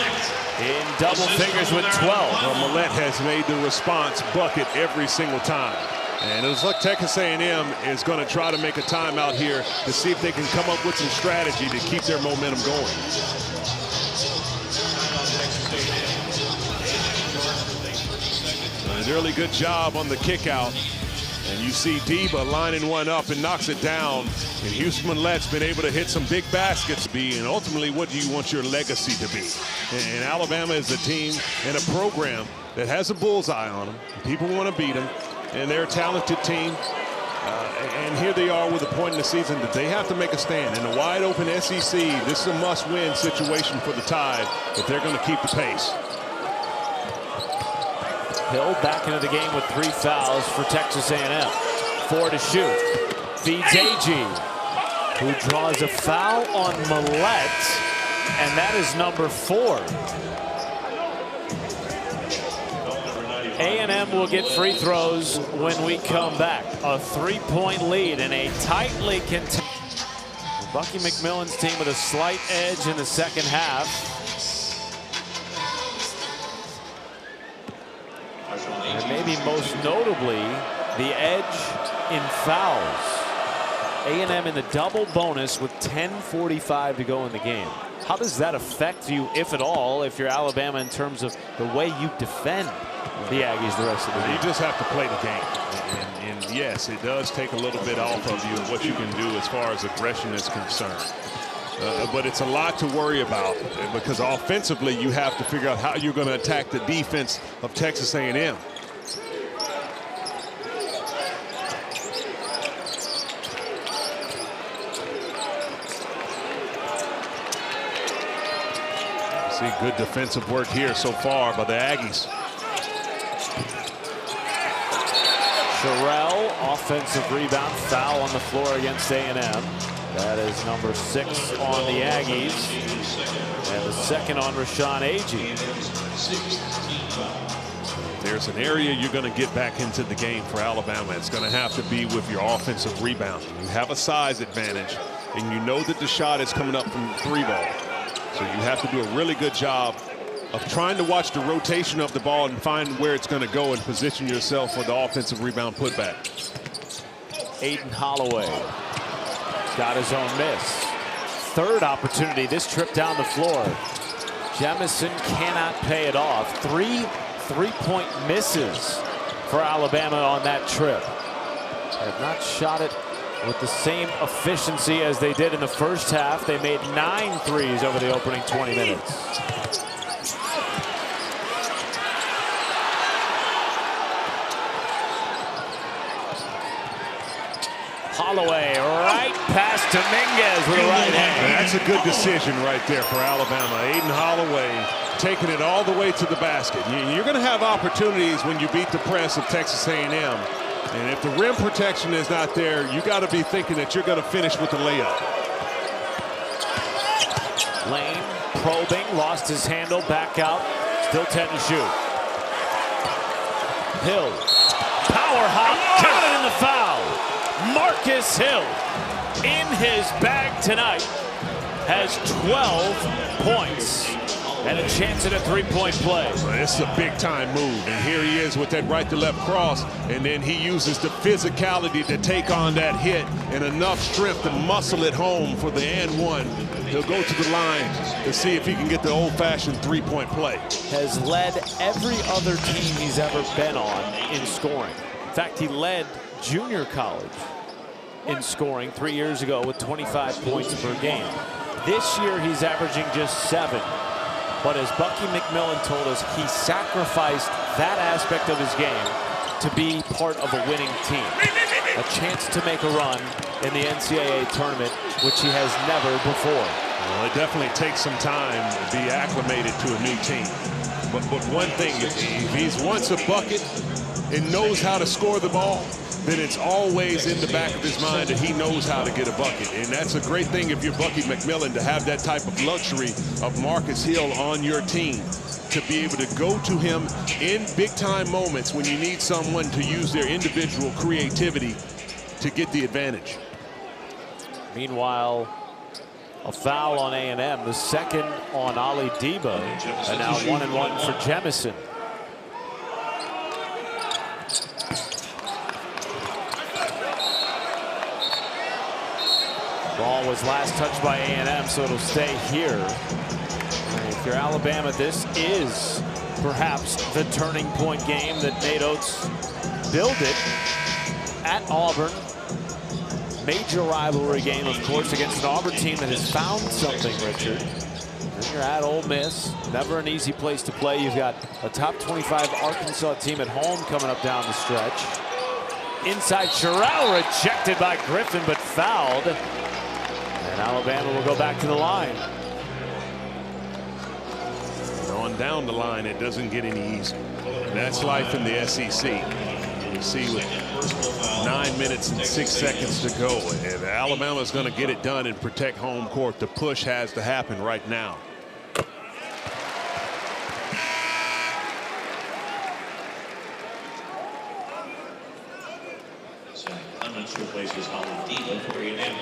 in double figures with 12. Well, Millett has made the response bucket every single time. And it looks like Texas A&M is going to try to make a timeout here to see if they can come up with some strategy to keep their momentum going. An early good job on the kick out. And you see Deba lining one up and knocks it down. And Houston Millett's been able to hit some big baskets. And ultimately, what do you want your legacy to be? And Alabama is a team and a program that has a bullseye on them. People want to beat them. And they're a talented team. And here they are with a point in the season that they have to make a stand. In a wide open SEC, this is a must-win situation for the Tide if they're going to keep the pace. Hill back into the game with 3 fouls for Texas A&M. 4 to shoot. Feeds Agee, who draws a foul on Millett, and that is number 4. A&M will get free throws when we come back. A 3-point lead in a tightly contested. Bucky McMillan's team with a slight edge in the second half. And maybe maybe most notably the edge in fouls. A&M in the double bonus with 10:45 to go in the game. How does that affect you, if at all, if you're Alabama, in terms of the way you defend the Aggies the rest of the game? You just have to play the game. And yes, it does take a little bit off of you what you can do as far as aggression is concerned. But it's a lot to worry about, because offensively you have to figure out how you're going to attack the defense of Texas A&M. See good defensive work here so far by the Aggies. Sherrill, offensive rebound, foul on the floor against A&M. That is number 6 on the Aggies, and the second on Rashawn Agee. There's an area you're going to get back into the game for Alabama. It's going to have to be with your offensive rebound. You have a size advantage, and you know that the shot is coming up from the 3-ball. So you have to do a really good job of trying to watch the rotation of the ball and find where it's going to go and position yourself for the offensive rebound putback. Aiden Holloway got his own miss. Third opportunity this trip down the floor. Jemison cannot pay it off. 3 3-point misses for Alabama on that trip. They have not shot it with the same efficiency as they did in the first half. They made 9 threes over the opening 20 minutes. Holloway right past Dominguez with a right hand. That's a good decision right there for Alabama. Aiden Holloway taking it all the way to the basket. You're going to have opportunities when you beat the press of Texas A&M. And if the rim protection is not there, you got to be thinking that you're going to finish with the layup. Lane probing, lost his handle, back out, still 10 to shoot. Hill, power hop, got it in the foul. Marcus Hill, in his bag tonight, has 12 points and a chance at a 3-point play. It's a big-time move, and here he is with that right-to-left cross, and then he uses the physicality to take on that hit and enough strength to muscle it home for the and one. He'll go to the line to see if he can get the old-fashioned 3-point play. Has led every other team he's ever been on in scoring. In fact, he led junior college in scoring 3 years ago with 25 points per game. This year he's averaging just 7. But as Bucky McMillan told us, he sacrificed that aspect of his game to be part of a winning team. A chance to make a run in the NCAA tournament, which he has never before. Well, it definitely takes some time to be acclimated to a new team. But one thing, if he's once a bucket and knows how to score the ball, then it's always in the back of his mind that he knows how to get a bucket. And that's a great thing if you're Bucky McMillan, to have that type of luxury of Marcus Hill on your team, to be able to go to him in big-time moments when you need someone to use their individual creativity to get the advantage. Meanwhile, a foul on A&M, the second on Ali Debo, and now 1-1 for Jemison. Ball was last touched by A&M, so it'll stay here. And if you're Alabama, this is perhaps the turning point game that Nate Oates built it at Auburn. Major rivalry game, of course, against an Auburn team that has found something, Richard. Then you're at Ole Miss, never an easy place to play. You've got a top 25 Arkansas team at home coming up down the stretch. Inside, Sherrill rejected by Griffin, but fouled. And Alabama will go back to the line. On down the line, it doesn't get any easier. That's life in the SEC. You see, with 9 minutes and 6 seconds to go, and Alabama's going to get it done and protect home court. The push has to happen right now. Clements replaces Holly Debo for A&M.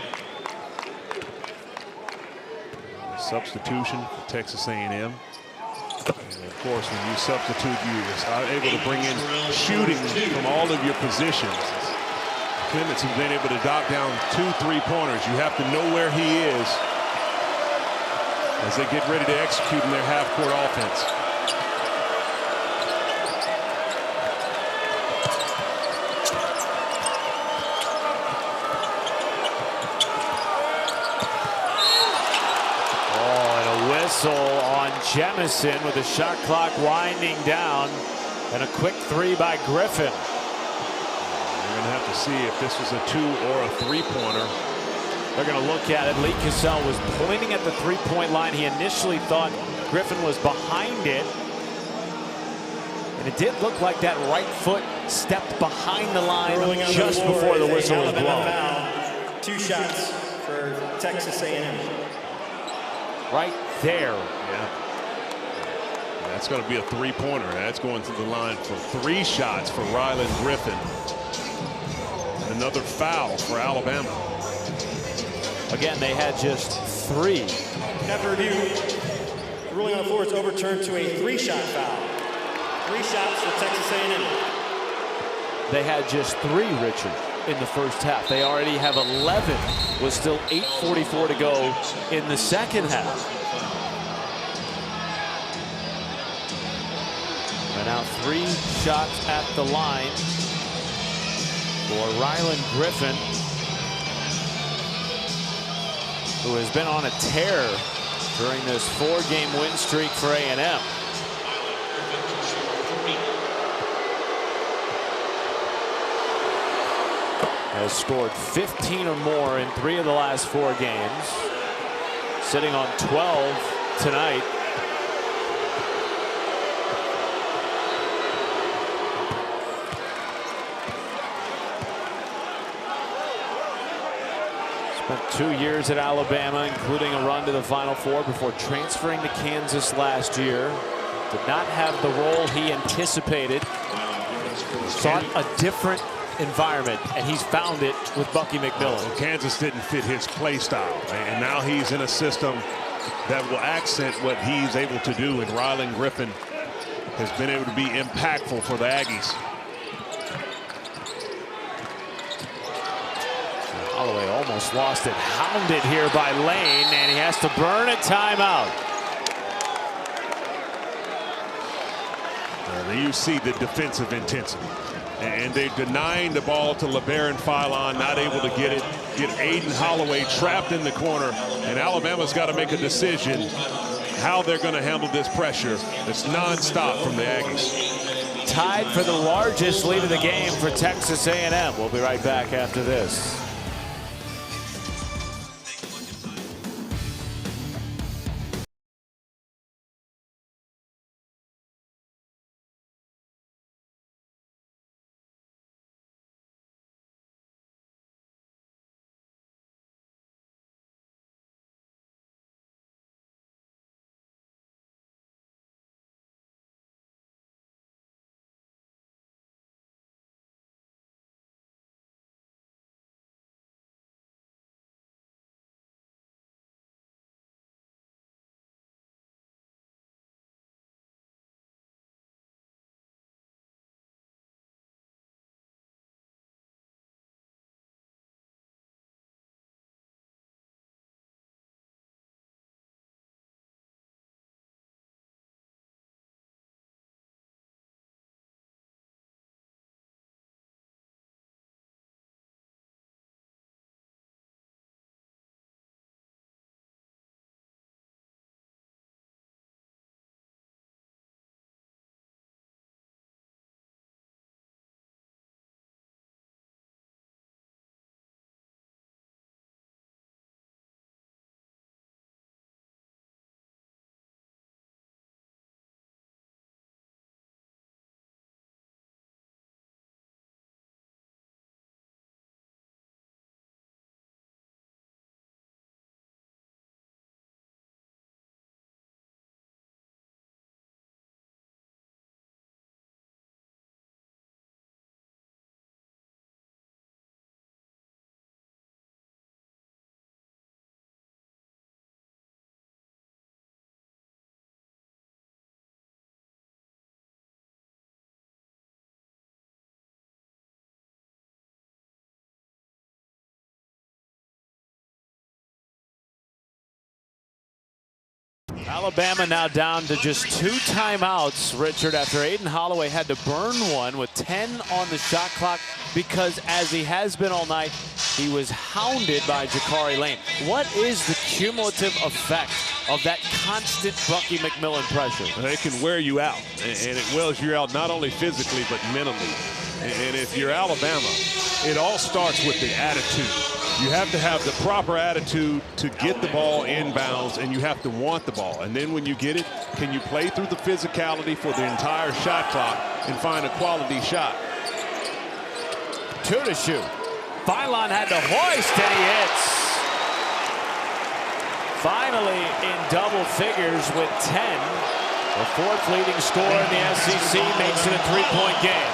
Substitution for Texas A&M. And of course, when you substitute, you are able to bring in shooting from all of your positions. Clements has been able to knock down 2 3-pointers. You have to know where he is as they get ready to execute in their half-court offense. On Jemison with the shot clock winding down, and a quick 3 by Griffin. You're going to have to see if this was a 2 or a 3-pointer. They're going to look at it. Lee Cassell was pointing at the 3-point line. He initially thought Griffin was behind it, and it did look like that right foot stepped behind the line just before the whistle was blown. 2 shots for Texas A&M. Right there. Yeah. That's going to be a 3-pointer. That's going to the line for 3 shots for Rylan Griffin. Another foul for Alabama. Again, they had just 3. After review, the ruling on the floor is overturned to a 3-shot foul. 3 shots for Texas A&M. They had just 3, Richard, in the first half. They already have 11 with still 8:44 to go in the second half. And now 3 shots at the line for Rylan Griffin, who has been on a tear during this 4-game win streak for A&M. Has scored 15 or more in 3 of the last 4 games. Sitting on 12 tonight. Spent 2 years at Alabama, including a run to the Final Four before transferring to Kansas last year. Did not have the role he anticipated. Sought a different environment, and he's found it with Bucky McMillan. Well, Kansas didn't fit his play style, and now he's in a system that will accent what he's able to do, and Rylan Griffin has been able to be impactful for the Aggies. Holloway almost lost it, hounded here by Lane, and he has to burn a timeout. You see the defensive intensity. And they're denying the ball to LeBaron Philon, not able to get it. Get Aiden Holloway trapped in the corner. And Alabama's got to make a decision how they're going to handle this pressure. It's nonstop from the Aggies. Tied for the largest lead of the game for Texas A&M. We'll be right back after this. Alabama now down to just 2 timeouts, Richard, after Aden Holloway had to burn one with 10 on the shot clock because, as he has been all night, he was hounded by Jakari Lane. What is the cumulative effect of that constant Bucky McMillan pressure? It can wear you out, and it wears you out not only physically but mentally. And if you're Alabama, it all starts with the attitude. You have to have the proper attitude to get the ball inbounds, and you have to want the ball. And then when you get it, can you play through the physicality for the entire shot clock and find a quality shot? 2 to shoot. Philon had to hoist, and he hits. Finally in double figures with 10. The 4th leading scorer in the SEC makes it a 3-point game.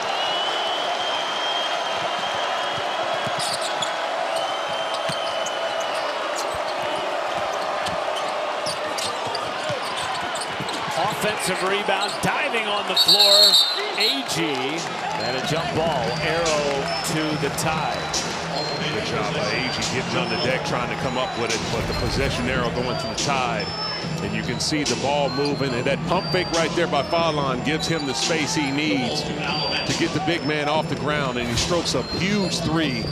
Offensive rebound, diving on the floor. Agee, and a jump ball, arrow to the tie. Good job by Agee getting on the deck trying to come up with it, but the possession arrow going to the Tide. And you can see the ball moving, and that pump fake right there by Philon gives him the space he needs to get the big man off the ground, and he strokes a huge 3.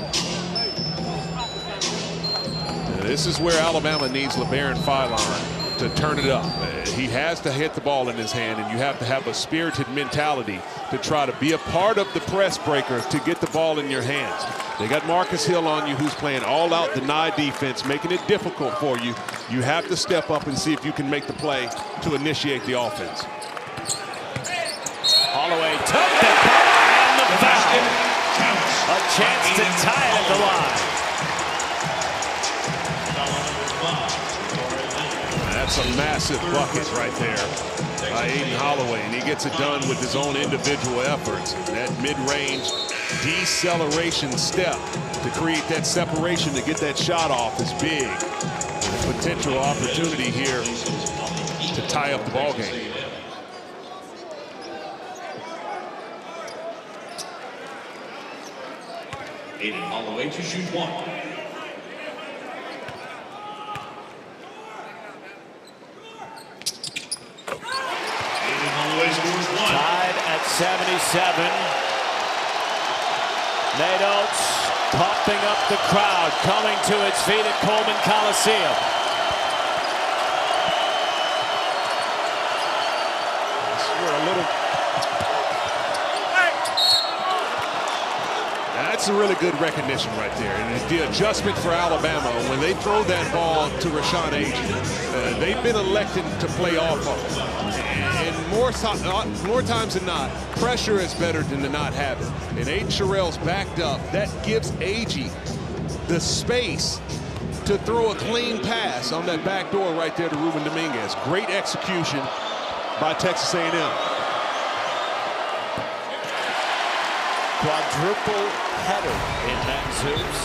And this is where Alabama needs LeBaron Philon to turn it up. He has to hit the ball in his hand, and you have to have a spirited mentality to try to be a part of the press breaker to get the ball in your hands. They got Marcus Hill on you, who's playing all-out deny defense, making it difficult for you. You have to step up and see if you can make the play to initiate the offense. Holloway took the ball and the foul. A chance to tie it at the line. That's a massive bucket right there by Aden Holloway, and he gets it done with his own individual efforts. That mid-range deceleration step to create that separation to get that shot off is big. And a potential opportunity here to tie up the ball game. Aden Holloway to shoot 1. Tied at 77. Nate Oates pumping up the crowd, coming to its feet at Coleman Coliseum. That's a really good recognition right there. And it's the adjustment for Alabama when they throw that ball to Rashawn Agee. They've been electing to play off of it. And more times than not, pressure is better than to not have it. And Aiden Sherrill's backed up. That gives Agee the space to throw a clean pass on that back door right there to Ruben Dominguez. Great execution by Texas A&M. Quadruple header in men's hoops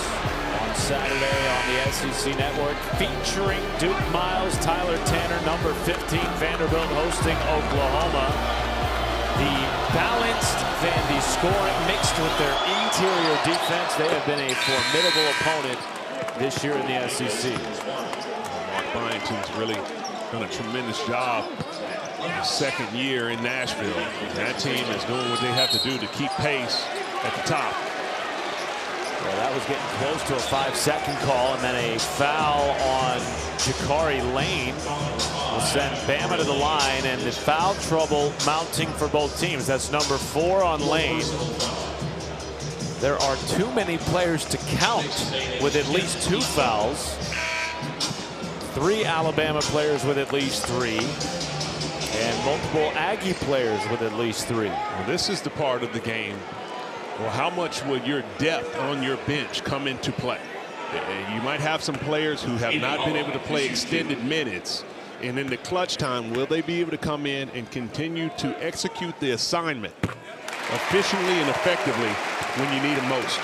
on Saturday on the SEC Network, featuring Duke Miles, Tyler Tanner, number 15, Vanderbilt hosting Oklahoma. The balanced Vandy scoring mixed with their interior defense. They have been a formidable opponent this year in the SEC. Mark Byington's really done a tremendous job in his 2nd year in Nashville. That team is doing what they have to do to keep pace at the top. Well, that was getting close to a 5-second call, and then a foul on Jakari Lane will send Bama to the line, and the foul trouble mounting for both teams. That's number 4 on Lane. There are too many players to count with at least 2 fouls. 3 Alabama players with at least 3. And multiple Aggie players with at least 3. Well, this is the part of the game. Well, how much will your depth on your bench come into play? You might have some players who have not been able to play extended minutes. And in the clutch time, will they be able to come in and continue to execute the assignment efficiently and effectively when you need them most?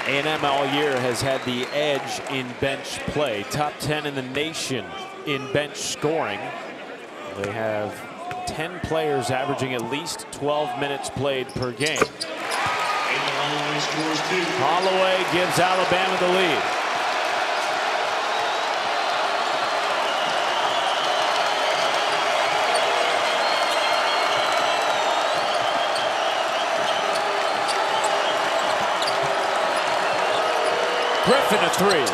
A&M all year has had the edge in bench play. Top 10 in the nation in bench scoring. They have 10 players averaging at least 12 minutes played per game. Holloway gives Alabama the lead. Griffin a three.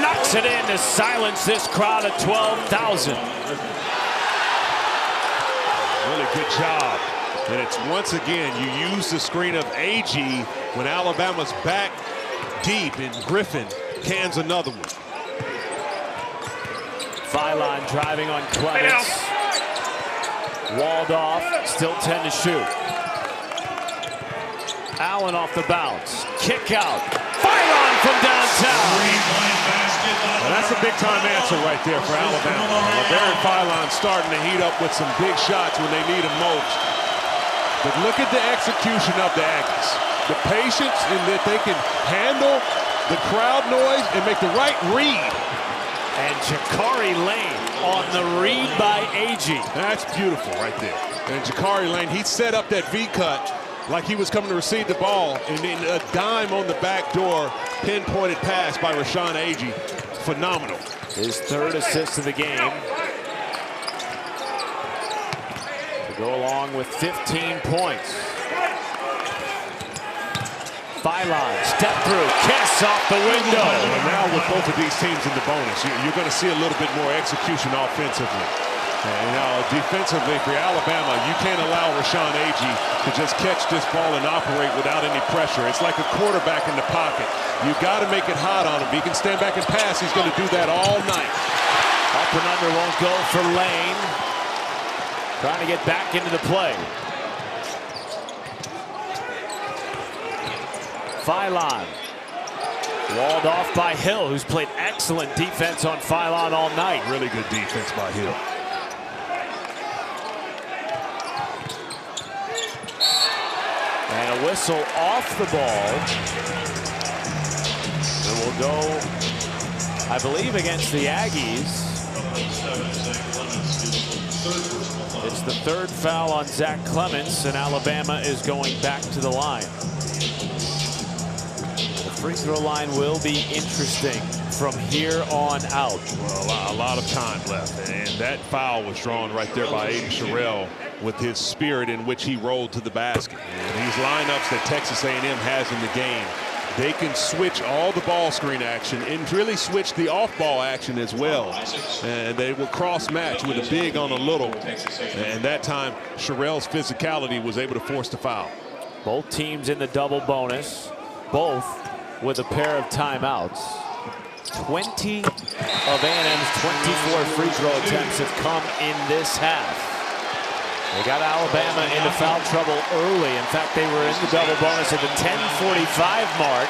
Knocks it in to silence this crowd of 12,000. Really good job. And it's once again, you use the screen of Agee when Alabama's back deep, and Griffin cans another one. Philon driving on Clements. Walled off, still 10 to shoot. Allen off the bounce. Kick out. Philon from downtown. Well, that's a big-time answer right there for Alabama. LeBaron Philon starting to heat up with some big shots when they need them most. But look at the execution of the Aggies. The patience in that they can handle the crowd noise and make the right read. And Jakari Lane on the read by Agee. That's beautiful right there. And Jakari Lane, he set up that V-cut like he was coming to receive the ball, and then a dime on the back door, pinpointed pass by Rashawn Agee. Phenomenal. His third assist of the game. To go along with 15 points. Philon, step through, kiss off the window. And now with both of these teams in the bonus, you're going to see a little bit more execution offensively. And now defensively for Alabama, you can't allow Rashawn Agee to just catch this ball and operate without any pressure. It's like a quarterback in the pocket. You got to make it hot on him. He can stand back and pass. He's going to do that all night. Up and under won't go for Lane. Trying to get back into the play. Philon. Walled off by Hill, who's played excellent defense on Philon all night. Really good defense by Hill. And a whistle off the ball. It will go, I believe, against the Aggies. It's the third foul on Zach Clements, and Alabama is going back to the line. The free throw line will be interesting from here on out. Well, a lot of time left, and that foul was drawn right there by Aiden Sherrill with his spirit in which he rolled to the basket. And these lineups that Texas A&M has in the game, they can switch all the ball screen action and really switch the off-ball action as well. And they will cross-match with a big on a little. And that time, Sherrill's physicality was able to force the foul. Both teams in the double bonus, both with a pair of timeouts. 20 of A&M's 24 free throw attempts have come in this half. They got Alabama into foul trouble early. In fact, they were in the double bonus at the 10:45 mark.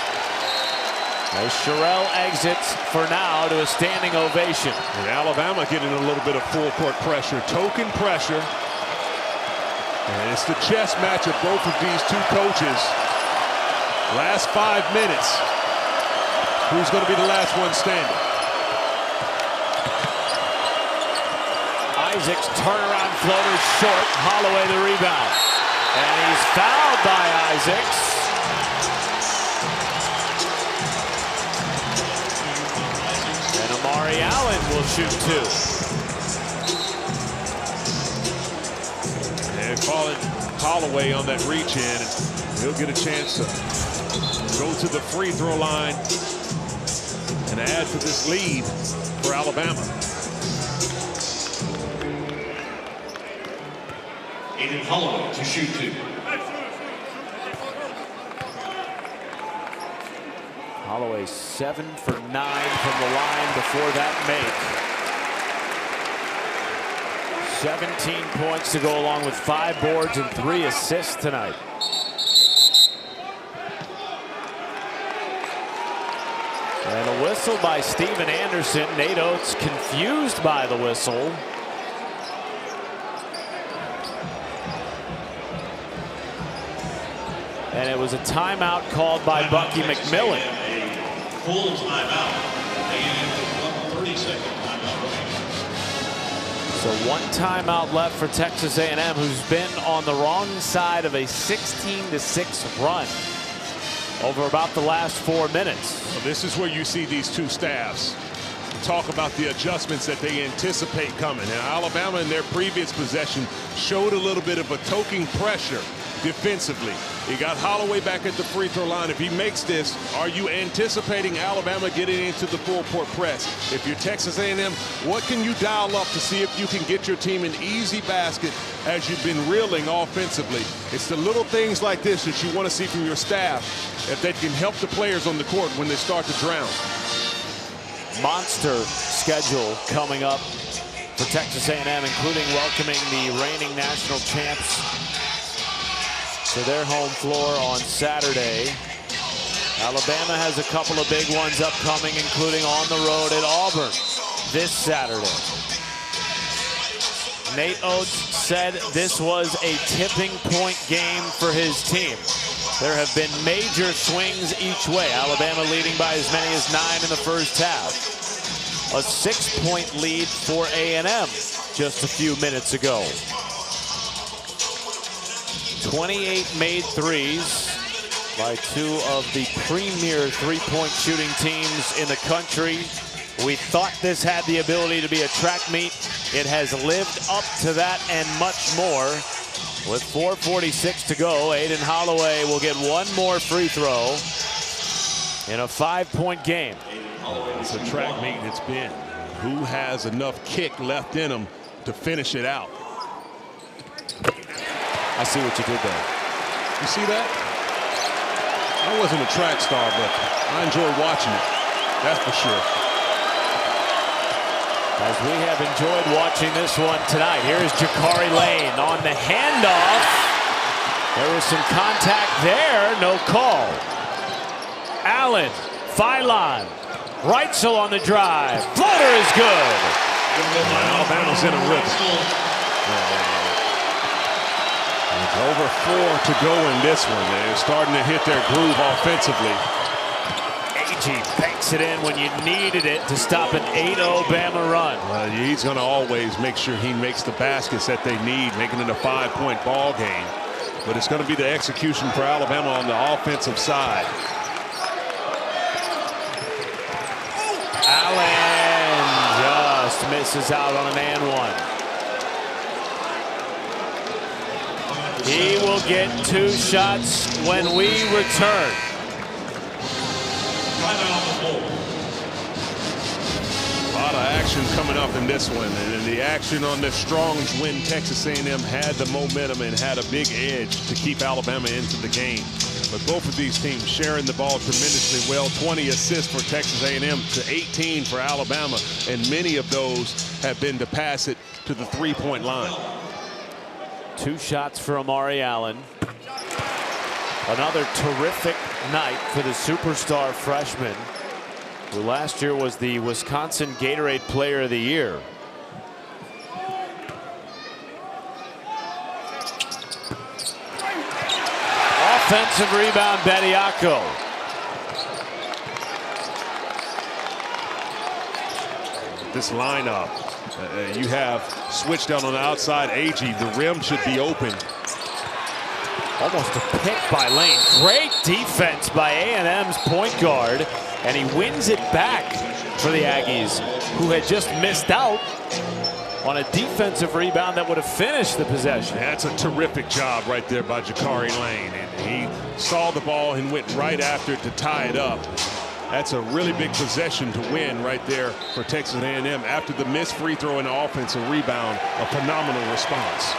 As Sherrill exits for now to a standing ovation. And Alabama getting a little bit of full court pressure, token pressure. And it's the chess match of both of these two coaches. Last 5 minutes. Who's going to be the last one standing? Isaac's turnaround floater short. Holloway the rebound. And he's fouled by Isaacs. And Amari Allen will shoot two. And calling Holloway on that reach in. He'll get a chance to go to the free throw line and add to this lead for Alabama. Aiden Holloway to shoot two. Holloway 7 for 9 from the line before that make. 17 points to go along with 5 boards and 3 assists tonight. And a whistle by Steven Anderson. Nate Oates confused by the whistle. And it was a timeout called by Bucky McMillan. Full timeout. 30-second timeout. So one timeout left for Texas A&M, who's been on the wrong side of a 16-6 run over about the last 4 minutes. Well, this is where you see these two staffs talk about the adjustments that they anticipate coming. Now, Alabama in their previous possession showed a little bit of a token pressure defensively. You got Holloway back at the free throw line. If he makes this, are you anticipating Alabama getting into the full-court press? If you're Texas A&M, what can you dial up to see if you can get your team an easy basket as you've been reeling offensively? It's the little things like this that you want to see from your staff, if they can help the players on the court when they start to drown. Monster schedule coming up for Texas A&M, including welcoming the reigning national champs to their home floor on Saturday. Alabama has a couple of big ones upcoming, including on the road at Auburn this Saturday. Nate Oates said this was a tipping point game for his team. There have been major swings each way. Alabama leading by as many as 9 in the first half. A 6-point lead for A&M just a few minutes ago. 28 made threes by 2 of the premier three-point shooting teams in the country. We thought this had the ability to be a track meet. It has lived up to that and much more. With 4:46 to go, Aiden Holloway will get one more free throw in a 5-point game. It's a track meet it's been. Who has enough kick left in them to finish it out? I see what you did there. You see that? I wasn't a track star, but I enjoyed watching it. That's for sure. As we have enjoyed watching this one tonight, here is Jakari Lane on the handoff. There was some contact there, no call. Allen, Philon, Reitzel on the drive. Floater is good. Alabama's in a rhythm. It's over 4 to go in this one. They're starting to hit their groove offensively. Agee banks it in when you needed it to stop an 8-0 Bama run. He's going to always make sure he makes the baskets that they need, making it a 5-point ball game. But it's going to be the execution for Alabama on the offensive side. Allen just misses out on an and one. He will get 2 shots when we return. A lot of action coming up in this one, and the action on the Strong's win, Texas A&M had the momentum and had a big edge to keep Alabama into the game. But both of these teams sharing the ball tremendously well. 20 assists for Texas A&M to 18 for Alabama, and many of those have been to pass it to the 3-point line. 2 shots for Amari Allen. Another terrific night for the superstar freshman, who last year was the Wisconsin Gatorade Player of the Year. Offensive rebound, Bediako. This lineup, you have switched down on the outside. Agee, the rim should be open. Almost a pick by Lane. Great defense by A&M's point guard, and he wins it back for the Aggies, who had just missed out on a defensive rebound that would have finished the possession. That's a terrific job right there by Jakari Lane, and he saw the ball and went right after it to tie it up. That's a really big possession to win right there for Texas A&M. After the missed free throw and the offensive rebound, a phenomenal response.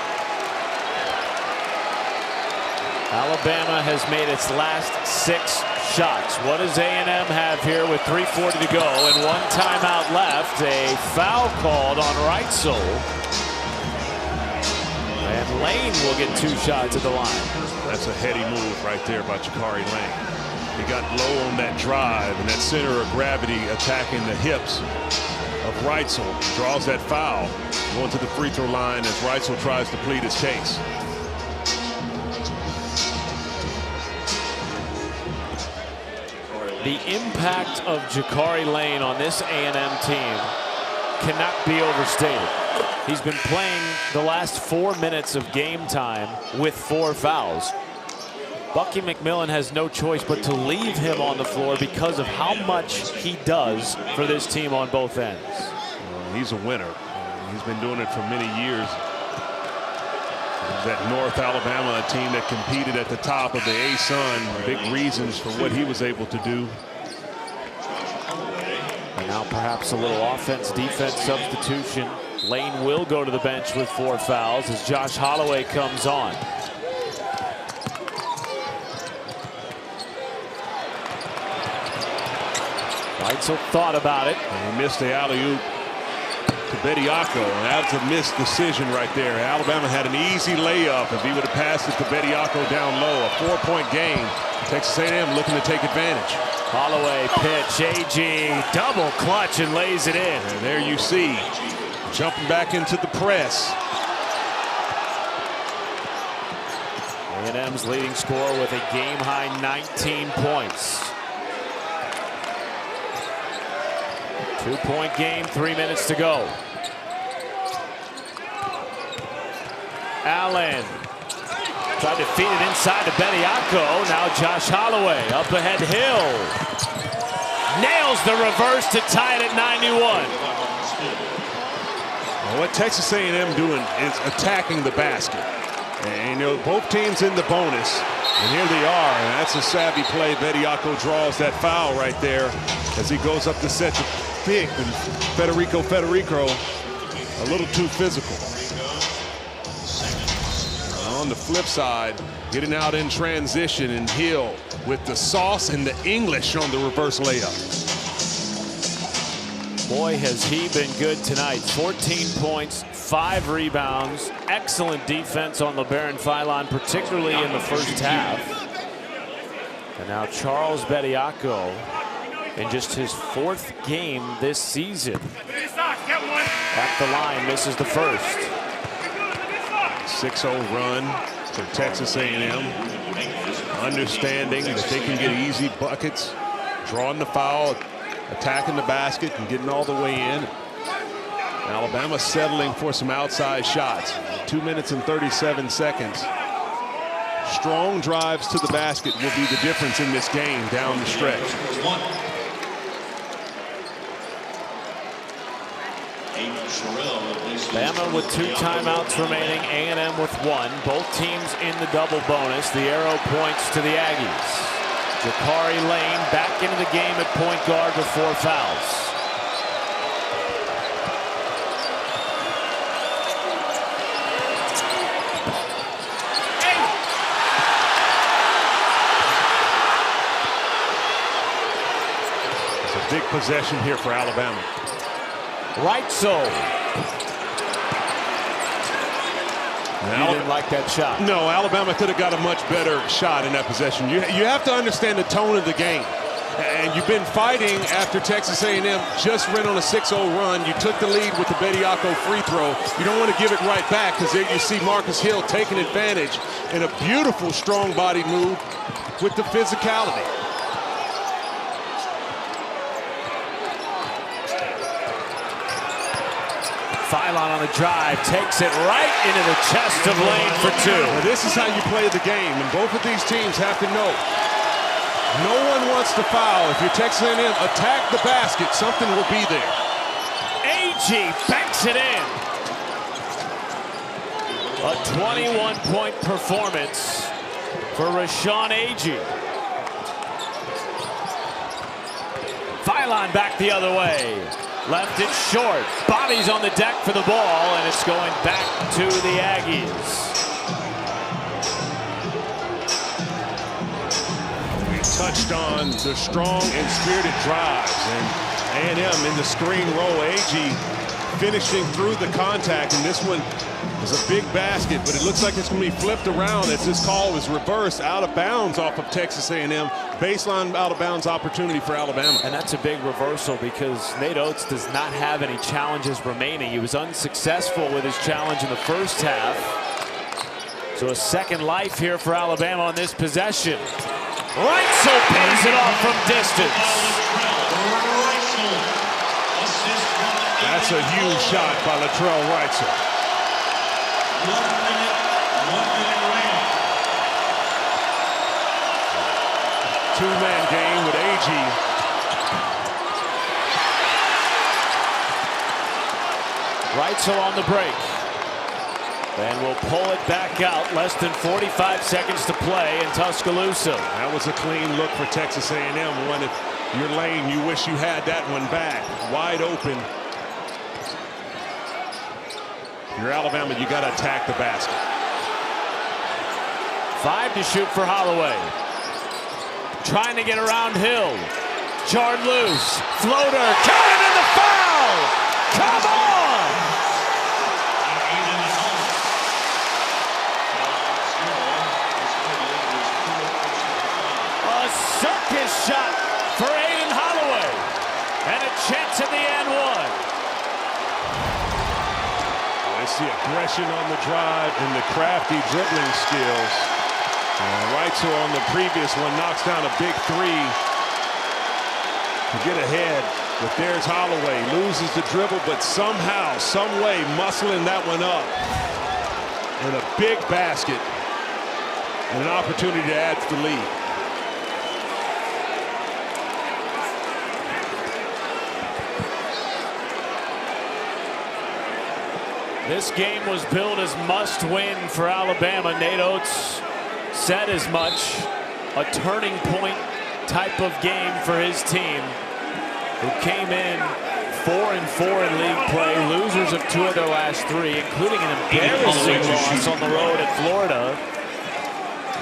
Alabama has made its last 6 shots. What does A&M have here with 3:40 to go and 1 timeout left? A foul called on Reitzel. And Lane will get 2 shots at the line. That's a heady move right there by Jakari Lane. He got low on that drive, and that center of gravity attacking the hips of Reitzel. Draws that foul, going to the free throw line as Reitzel tries to plead his case. The impact of Jakari Lane on this A&M team cannot be overstated. He's been playing the last 4 minutes of game time with 4 fouls. Bucky McMillan has no choice but to leave him on the floor because of how much he does for this team on both ends. He's a winner. He's been doing it for many years. That North Alabama team that competed at the top of the ASUN, big reasons for what he was able to do. And now perhaps a little offense-defense substitution. Lane will go to the bench with 4 fouls as Josh Holloway comes on. Reitzel thought about it. And he missed the alley-oop to Bediako, and that's a missed decision right there. Alabama had an easy layup if he would have passed it to Bediako down low. A 4-point game. Texas A&M looking to take advantage. Holloway pitch, AG double clutch and lays it in. And there you see, jumping back into the press. A&M's leading scorer with a game-high 19 points. 2-point game, 3 minutes to go. Allen tried to feed it inside to Bediako. Now Josh Holloway up ahead. Hill nails the reverse to tie it at 91. Well, what Texas A&M doing is attacking the basket. And you know, both teams in the bonus. And here they are. And that's a savvy play. Bediako draws that foul right there as he goes up to set the pick. And Federico a little too physical. On the flip side, getting out in transition, and Hill with the sauce and the English on the reverse layup. Boy, has he been good tonight. 14 points, 5 rebounds, excellent defense on LeBaron Philon, particularly in the first half. And now Charles Bediako in just his 4th game this season. At the line, misses the first. 6-0 run for Texas A&M. Understanding that they can get easy buckets, drawing the foul, attacking the basket, and getting all the way in. Alabama settling for some outside shots. 2 minutes and 37 seconds. Strong drives to the basket will be the difference in this game down the stretch. Bama with 2 timeouts remaining, A&M with 1. Both teams in the double bonus. The arrow points to the Aggies. Jakari Lane back into the game at point guard with 4 fouls. It's a big possession here for Alabama. Reitzel. You didn't like that shot. No, Alabama could have got a much better shot in that possession. You have to understand the tone of the game. And you've been fighting after Texas A&M just went on a 6-0 run. You took the lead with the Bediako free throw. You don't want to give it right back because there you see Marcus Hill taking advantage in a beautiful strong-bodied move with the physicality. Philon on the drive, takes it right into the chest of Lane for 2. Now, this is how you play the game, and both of these teams have to know. No one wants to foul. If you're Texas A&M, attack the basket. Something will be there. AG banks it in. A 21-point performance for Rashawn Agee. Philon back the other way. Left it short. Bobby's on the deck for the ball, and it's going back to the Aggies. We touched on the strong and spirited drives, and A&M in the screen roll. Agee finishing through the contact, and this one is a big basket, but it looks like it's going to be flipped around as this call was reversed out of bounds off of Texas A&M. Baseline out of bounds opportunity for Alabama. And that's a big reversal because Nate Oates does not have any challenges remaining. He was unsuccessful with his challenge in the first half. So a second life here for Alabama on this possession. Reitzel pays it off from distance. That's a huge shot by Latrell Reitzel. 1 minute remaining. Two-man game with Agee. Reitzel on the break. And we'll pull it back out. Less than 45 seconds to play in Tuscaloosa. That was a clean look for Texas A&M. One, if you're Lane, you wish you had that one back. Wide open. If you're Alabama, you got to attack the basket. 5 to shoot for Holloway. Trying to get around Hill. Jarred loose. Floater. Counted in the foul. Come on. A circus shot for Aiden Holloway. And a chance at the and one. Let's see aggression on the drive and the crafty dribbling skills. Reitzel on the previous one knocks down a big three to get ahead. But there's Holloway, loses the dribble, but somehow, some way, muscling that one up. And a big basket and an opportunity to add to the lead. This game was billed as must-win for Alabama. Nate Oates said as much. A turning point type of game for his team, who came in 4-4 in league play, losers of 2 of their last 3, including an embarrassing loss on the road at Florida,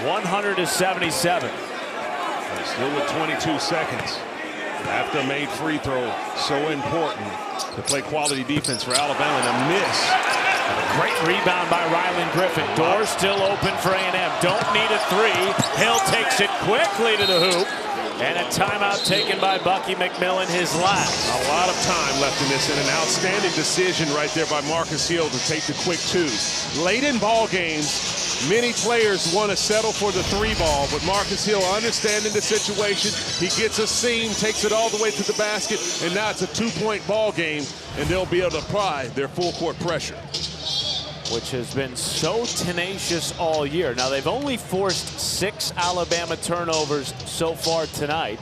100-77. Still with 22 seconds. After a made free throw, so important to play quality defense for Alabama. And a miss. Great rebound by Rylan Griffin. Door still open for A&M. Don't need a 3. Hill takes it quickly to the hoop. And a timeout taken by Bucky McMillan, his last. A lot of time left in this, and an outstanding decision right there by Marcus Hill to take the quick 2. Late in ball games, many players want to settle for the 3 ball, but Marcus Hill, understanding the situation, he gets a seam, takes it all the way to the basket, and now it's a 2-point ball game, and they'll be able to apply their full court pressure. Which has been so tenacious all year. Now, they've only forced 6 Alabama turnovers so far tonight.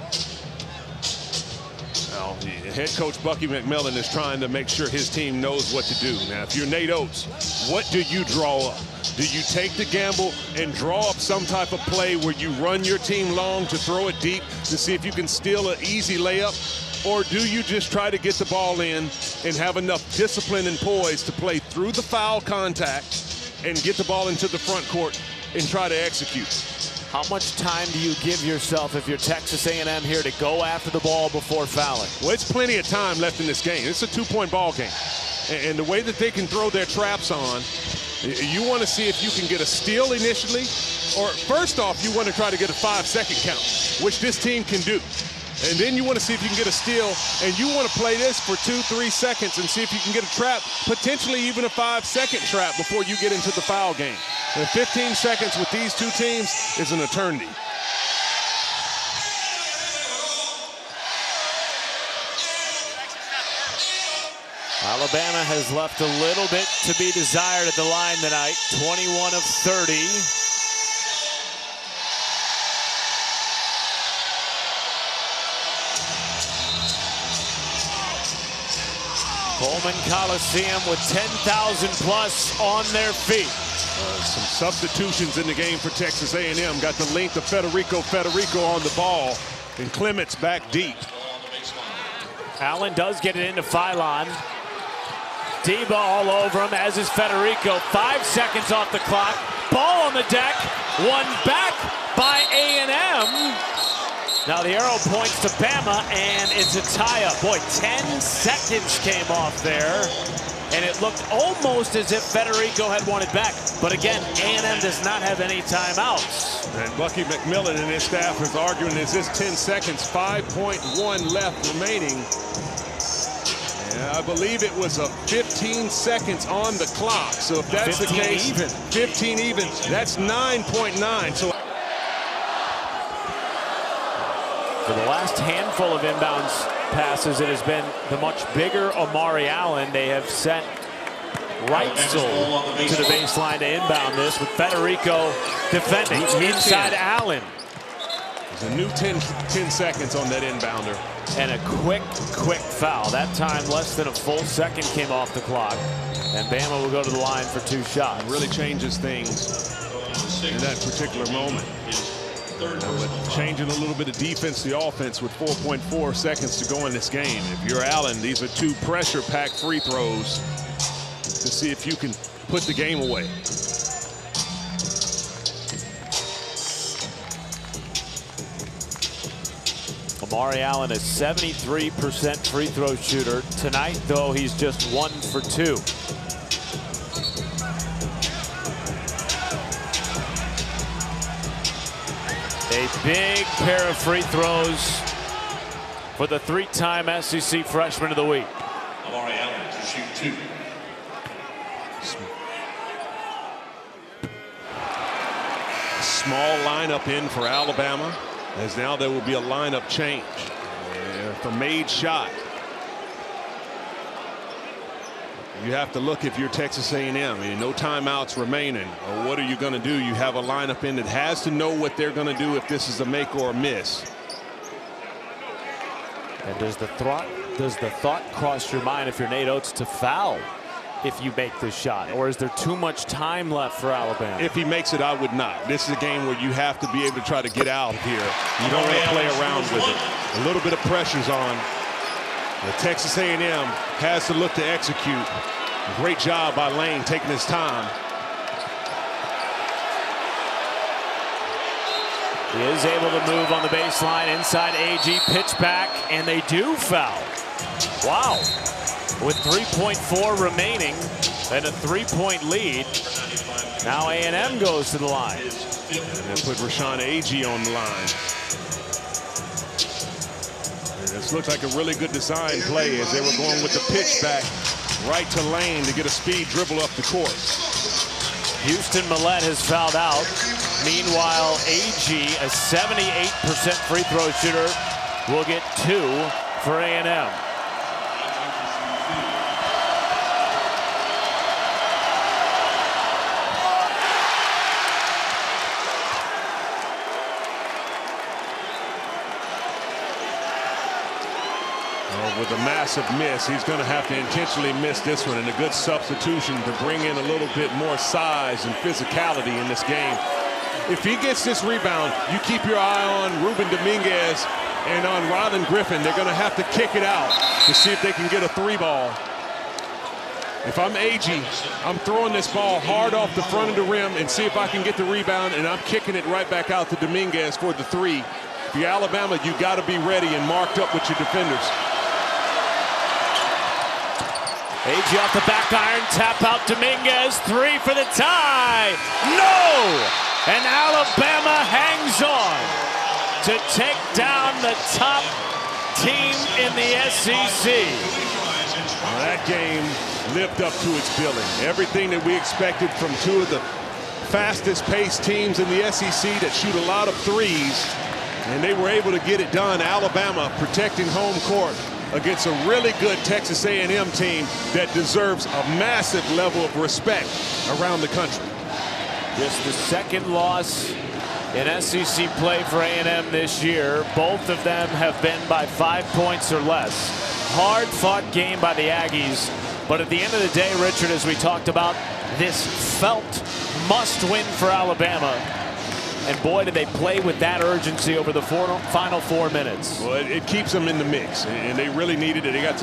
Well, head coach Bucky McMillan is trying to make sure his team knows what to do. Now, if you're Nate Oates, what do you draw up? Do you take the gamble and draw up some type of play where you run your team long to throw it deep to see if you can steal an easy layup? Or do you just try to get the ball in and have enough discipline and poise to play through the foul contact and get the ball into the front court and try to execute? How much time do you give yourself if you're Texas A&M here to go after the ball before fouling? Well, it's plenty of time left in this game. It's a 2-point ball game. And the way that they can throw their traps on, you want to see if you can get a steal initially, or first off, you want to try to get a 5-second count, which this team can do. And then you want to see if you can get a steal, and you want to play this for 2-3 seconds and see if you can get a trap, potentially even a 5-second trap before you get into the foul game. And 15 seconds with these 2 teams is an eternity. Alabama has left a little bit to be desired at the line tonight. 21 of 30. Coleman Coliseum with 10,000 plus on their feet. Some substitutions in the game for Texas A&M. Got the length of Federico on the ball, and Clements back deep. Allen does get it into Philon. Deba all over him, as is Federico. 5 seconds off the clock. Ball on the deck. One back by A&M. Now the arrow points to Bama, and it's a tie-up. Boy, 10 seconds came off there, and it looked almost as if Federico had won it back. But again, A&M does not have any timeouts. And Bucky McMillan and his staff is arguing, is this 10 seconds, 5.1 left remaining. I believe it was a 15 seconds on the clock. So if that's the case, 15 even, that's 9.9. So for the last handful of inbounds passes, it has been the much bigger Omari Allen. They have sent Reitzel to the baseline to inbound this, with Federico defending inside Allen. There's a new 10 seconds on that inbounder. And a quick foul. That time less than a full second came off the clock. And Bama will go to the line for 2 shots. Really changes things in that particular moment. But changing a little bit of defense to offense with 4.4 seconds to go in this game. If you're Allen, these are 2 pressure-packed free throws to see if you can put the game away. Amari Allen is 73% free throw shooter. Tonight, though, he's just 1 for 2. A big pair of free throws for the 3-time SEC Freshman of the Week. Amari Allen to shoot 2. Small lineup in for Alabama, as now there will be a lineup change. If a made shot, you have to look if you're Texas A&M. I mean, no timeouts remaining. Or what are you going to do? You have a lineup in that has to know what they're going to do if this is a make or a miss. And does the thought cross your mind, if you're Nate Oates, to foul if you make this shot? Or is there too much time left for Alabama? If he makes it, I would not. This is a game where you have to be able to try to get out of here. You don't want to play around with it. A little bit of pressure's on. The Texas A&M has to look to execute. Great job by Lane taking his time. He is able to move on the baseline inside AG, pitch back, and they do foul. Wow. With 3.4 remaining and a 3-point lead, now A&M goes to the line. And put Rashawn Agee on the line. And this looked like a really good design play as they were going with the pitch back right to Lane to get a speed dribble up the court. Houston Millett has fouled out. Meanwhile, AG, a 78% free throw shooter, will get 2 for A&M. With a massive miss, he's going to have to intentionally miss this one, and a good substitution to bring in a little bit more size and physicality in this game. If he gets this rebound, you keep your eye on Ruben Dominguez and on Rylan Griffin. They're going to have to kick it out to see if they can get a 3-ball. If I'm Agee, I'm throwing this ball hard off the front of the rim and see if I can get the rebound, and I'm kicking it right back out to Dominguez for the 3. If you're Alabama, you got to be ready and marked up with your defenders. AG off the back iron, tap out Dominguez, 3 for the tie. No! And Alabama hangs on to take down the top team in the SEC. Well, that game lived up to its billing. Everything that we expected from 2 of the fastest paced teams in the SEC that shoot a lot of threes, and they were able to get it done. Alabama protecting home court against a really good Texas A&M team that deserves a massive level of respect around the country. Just the 2nd loss in SEC play for A&M this year. Both of them have been by 5 points or less. Hard-fought game by the Aggies, but at the end of the day, Richard, as we talked about, this felt must-win for Alabama. And boy, did they play with that urgency over the final 4 minutes. Well, it keeps them in the mix, and they really needed it. They got some